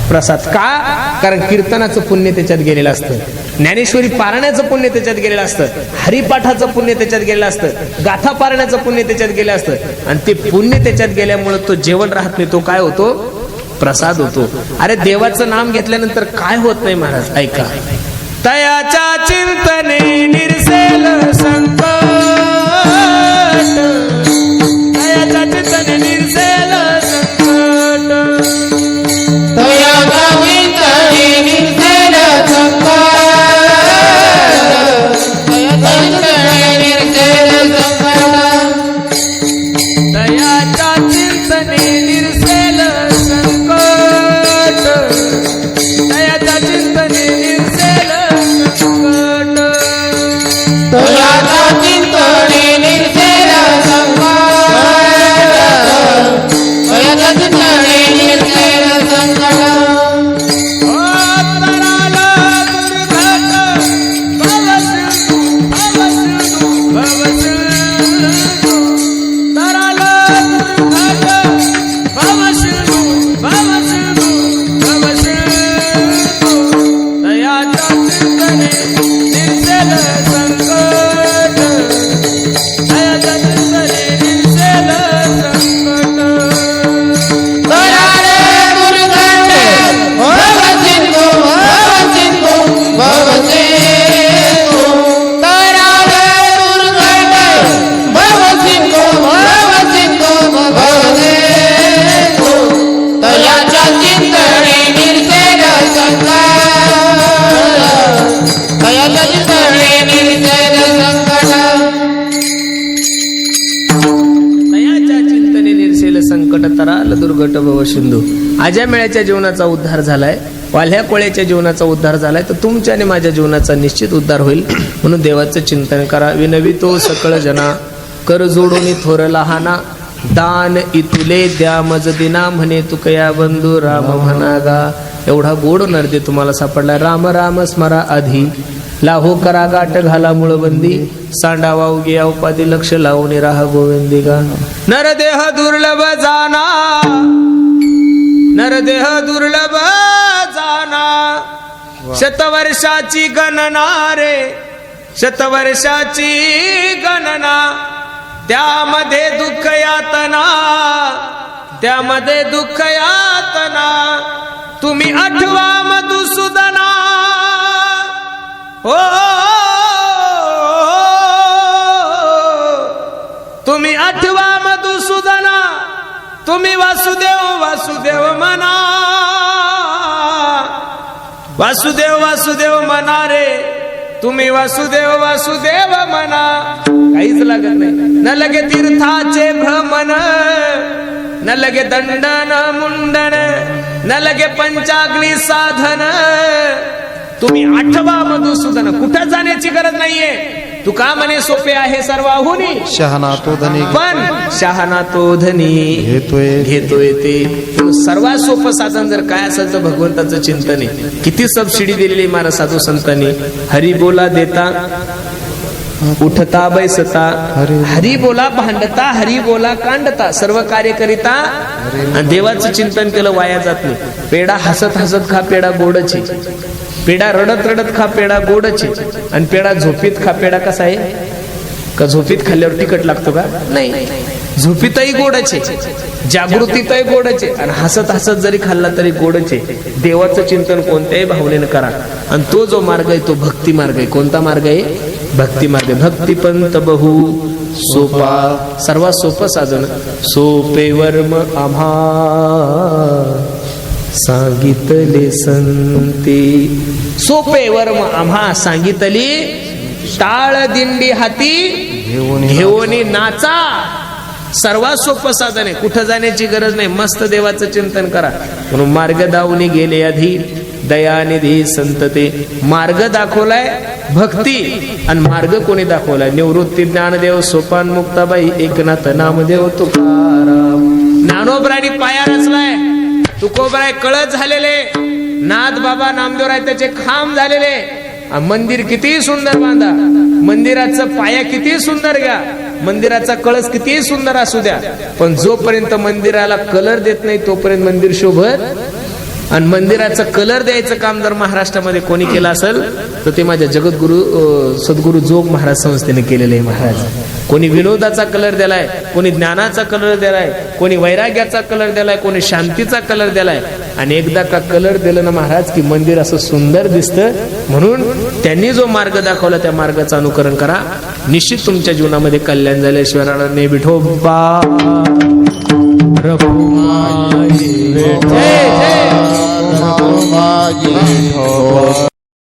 प्रसाद. का? कारण कीर्तनाचं पुण्य त्याच्यात गेलेलं असतं, ज्ञानेश्वरी पारायणाचं पुण्य त्याच्यात गेलेलं असतं, हरिपाठाचं पुण्य त्याच्यात गेलेलं असतं, गाथा पारायणाचं पुण्य त्याच्यात गेलं असतं. आणि ते पुण्य त्याच्यात गेल्यामुळे तो जेवण राहत नाही, तो काय होतो? प्रसाद होतो. अरे देवाचं नाम घेतल्यानंतर काय होत नाही महाराज? ऐका. तयाच्या चिंतने निरसेल संकट, तयाच्या चिंतने निरसेल संकट, तयाच्या चिंतने निरसेल संकट, तयाच्या चिंतने निरसेल संकट, तयाच्या चिंतने निरसेल संकट, तयाच्या चिंतने निरसेल संकट, तयाच्या दुर्घट भव सिंधू. आज्यामेळ्याच्या जीवनाचा उद्धार झालाय, वाल्ह्या कोळ्याच्या जीवनाचा उद्धार झालाय, तर तुमच्या आणि माझ्या जीवनाचा निश्चित उद्धार होईल. म्हणून देवाचं चिंतन करा. विनवितो सकळ जना, कर जोडून थोर लहाना, दान इतुले द्या मज दिना, म्हणे तुकया बंधू राम म्हणागा. एवढा गोड नरदे तुम्हाला सापडला. राम राम स्मरा आधी, लाहो करा गाठ घाला मुळबंदी, सांडावा उगे उपाधी लक्ष लावून राहा गोविंदी गा. नरदेह दुर्लभ जाना, नरदेह दुर्लभ जाना, शतवर्षाची गणना रे, शतवर्षाची गणना, त्यामध्ये दुःख यातना, त्यामध्ये दुःख यातना, तुम्ही आठवा मधुसूदना. हो तुम्ही आठवा मधुसूदना, तुम्ही वासुदेव वासुदेव म्हणा, वासुदेव वासुदेव म्हणा रे, तुम्ही वासुदेव वासुदेव म्हणा. काहीच लागत नाही. न लगे तीर्थाचे भ्रमण, न लगे दंडन मुंडन, न लगे पंचाग्नी साधन, तुम्ही आठवा मधुसूदन. कुठं जाण्याची गरज नाहीये. तू का म्हणे सोपे आहे सर्वाहुनी, शहाणा तो धनी, पण शहाणा तो धनी घेतोय ते. सर्वात सोपं साधन जर काय असेल तर भगवंताचं चिंतन आहे. किती सबसिडी दिलेली महाराज साधू संतांनी. हरी बोला देता, उठता बैसता, हरी बोला भांडता, हरी बोला कांडता, सर्व कार्य करिता. आणि देवाचं चिंतन केलं वाया जात नाही. पेढा हसत हसत खा, पेढा गोडच आहे. पेढा रडत रडत खा, पेढा गोडच आहे. आणि पेढा झोपीत खा, पेढा कसा आहे? का झोपीत खाल्ल्यावर तिखट लागतो का? नाही, झोपीतही गोडच आहे, जागृतीतही गोडच आहे, आणि हसत हसत जरी खाल्ला तरी गोडच आहे. देवाचं चिंतन कोणत्याही भावनेनं करा. आणि तो जो मार्ग आहे तो भक्ती मार्ग आहे. कोणता मार्ग आहे? भक्ती मार्ग. भक्ती पंत बहु सोपा, सर्वात सोपं साधन. सोपे वर्म आम्हा सांगितले संते, सोपे वर्म आम्हा सांगितली, टाळ दिंडी हाती घेऊनी नाचा. सर्वात सोपं साधन आहे. कुठं जाण्याची गरज नाही. मस्त देवाचं चिंतन करा. म्हणून मार्ग दावणी गेले आधी, दयानिधी संतते. मार्ग दाखवलाय भक्ती, आणि मार्ग कोणी दाखवलाय? निवृत्ती ज्ञानदेव, सोपान मुक्ताबाई, एकनाथ नामदेव तुकाराम. ज्ञानोबरायनी पाया रचलाय, तुकोबराय कळत झालेले, नाथ बाबा नामदेवराय त्याचे खांब झालेले. मंदिर किती सुंदर बांधा, मंदिराचा पाया किती सुंदर घ्या, मंदिराचा कळस किती सुंदर असू द्या, पण जोपर्यंत मंदिराला कलर देत नाही तोपर्यंत मंदिर शोभत. आणि मंदिराचा कलर द्यायचं काम जर महाराष्ट्रामध्ये कोणी केलं असेल तर ते माझ्या जगद्गुरु सद्गुरु जोग महाराज संस्थेने केलेले आहे. महाराज कोणी विनोदाचा कलर दिलाय, कोणी ज्ञानाचा कलर दिलाय, कोणी वैराग्याचा कलर दिलाय, कोणी शांतीचा कलर दिलाय. आणि एकदा का कलर दिलं ना महाराज की मंदिर असं सुंदर दिसतं. म्हणून त्यांनी जो मार्ग दाखवला त्या मार्गाचं अनुकरण करा. निश्चित तुमच्या जीवनामध्ये कल्याण झाल्याशिवाय राहणार नाही. विठोबा माझी विठोबा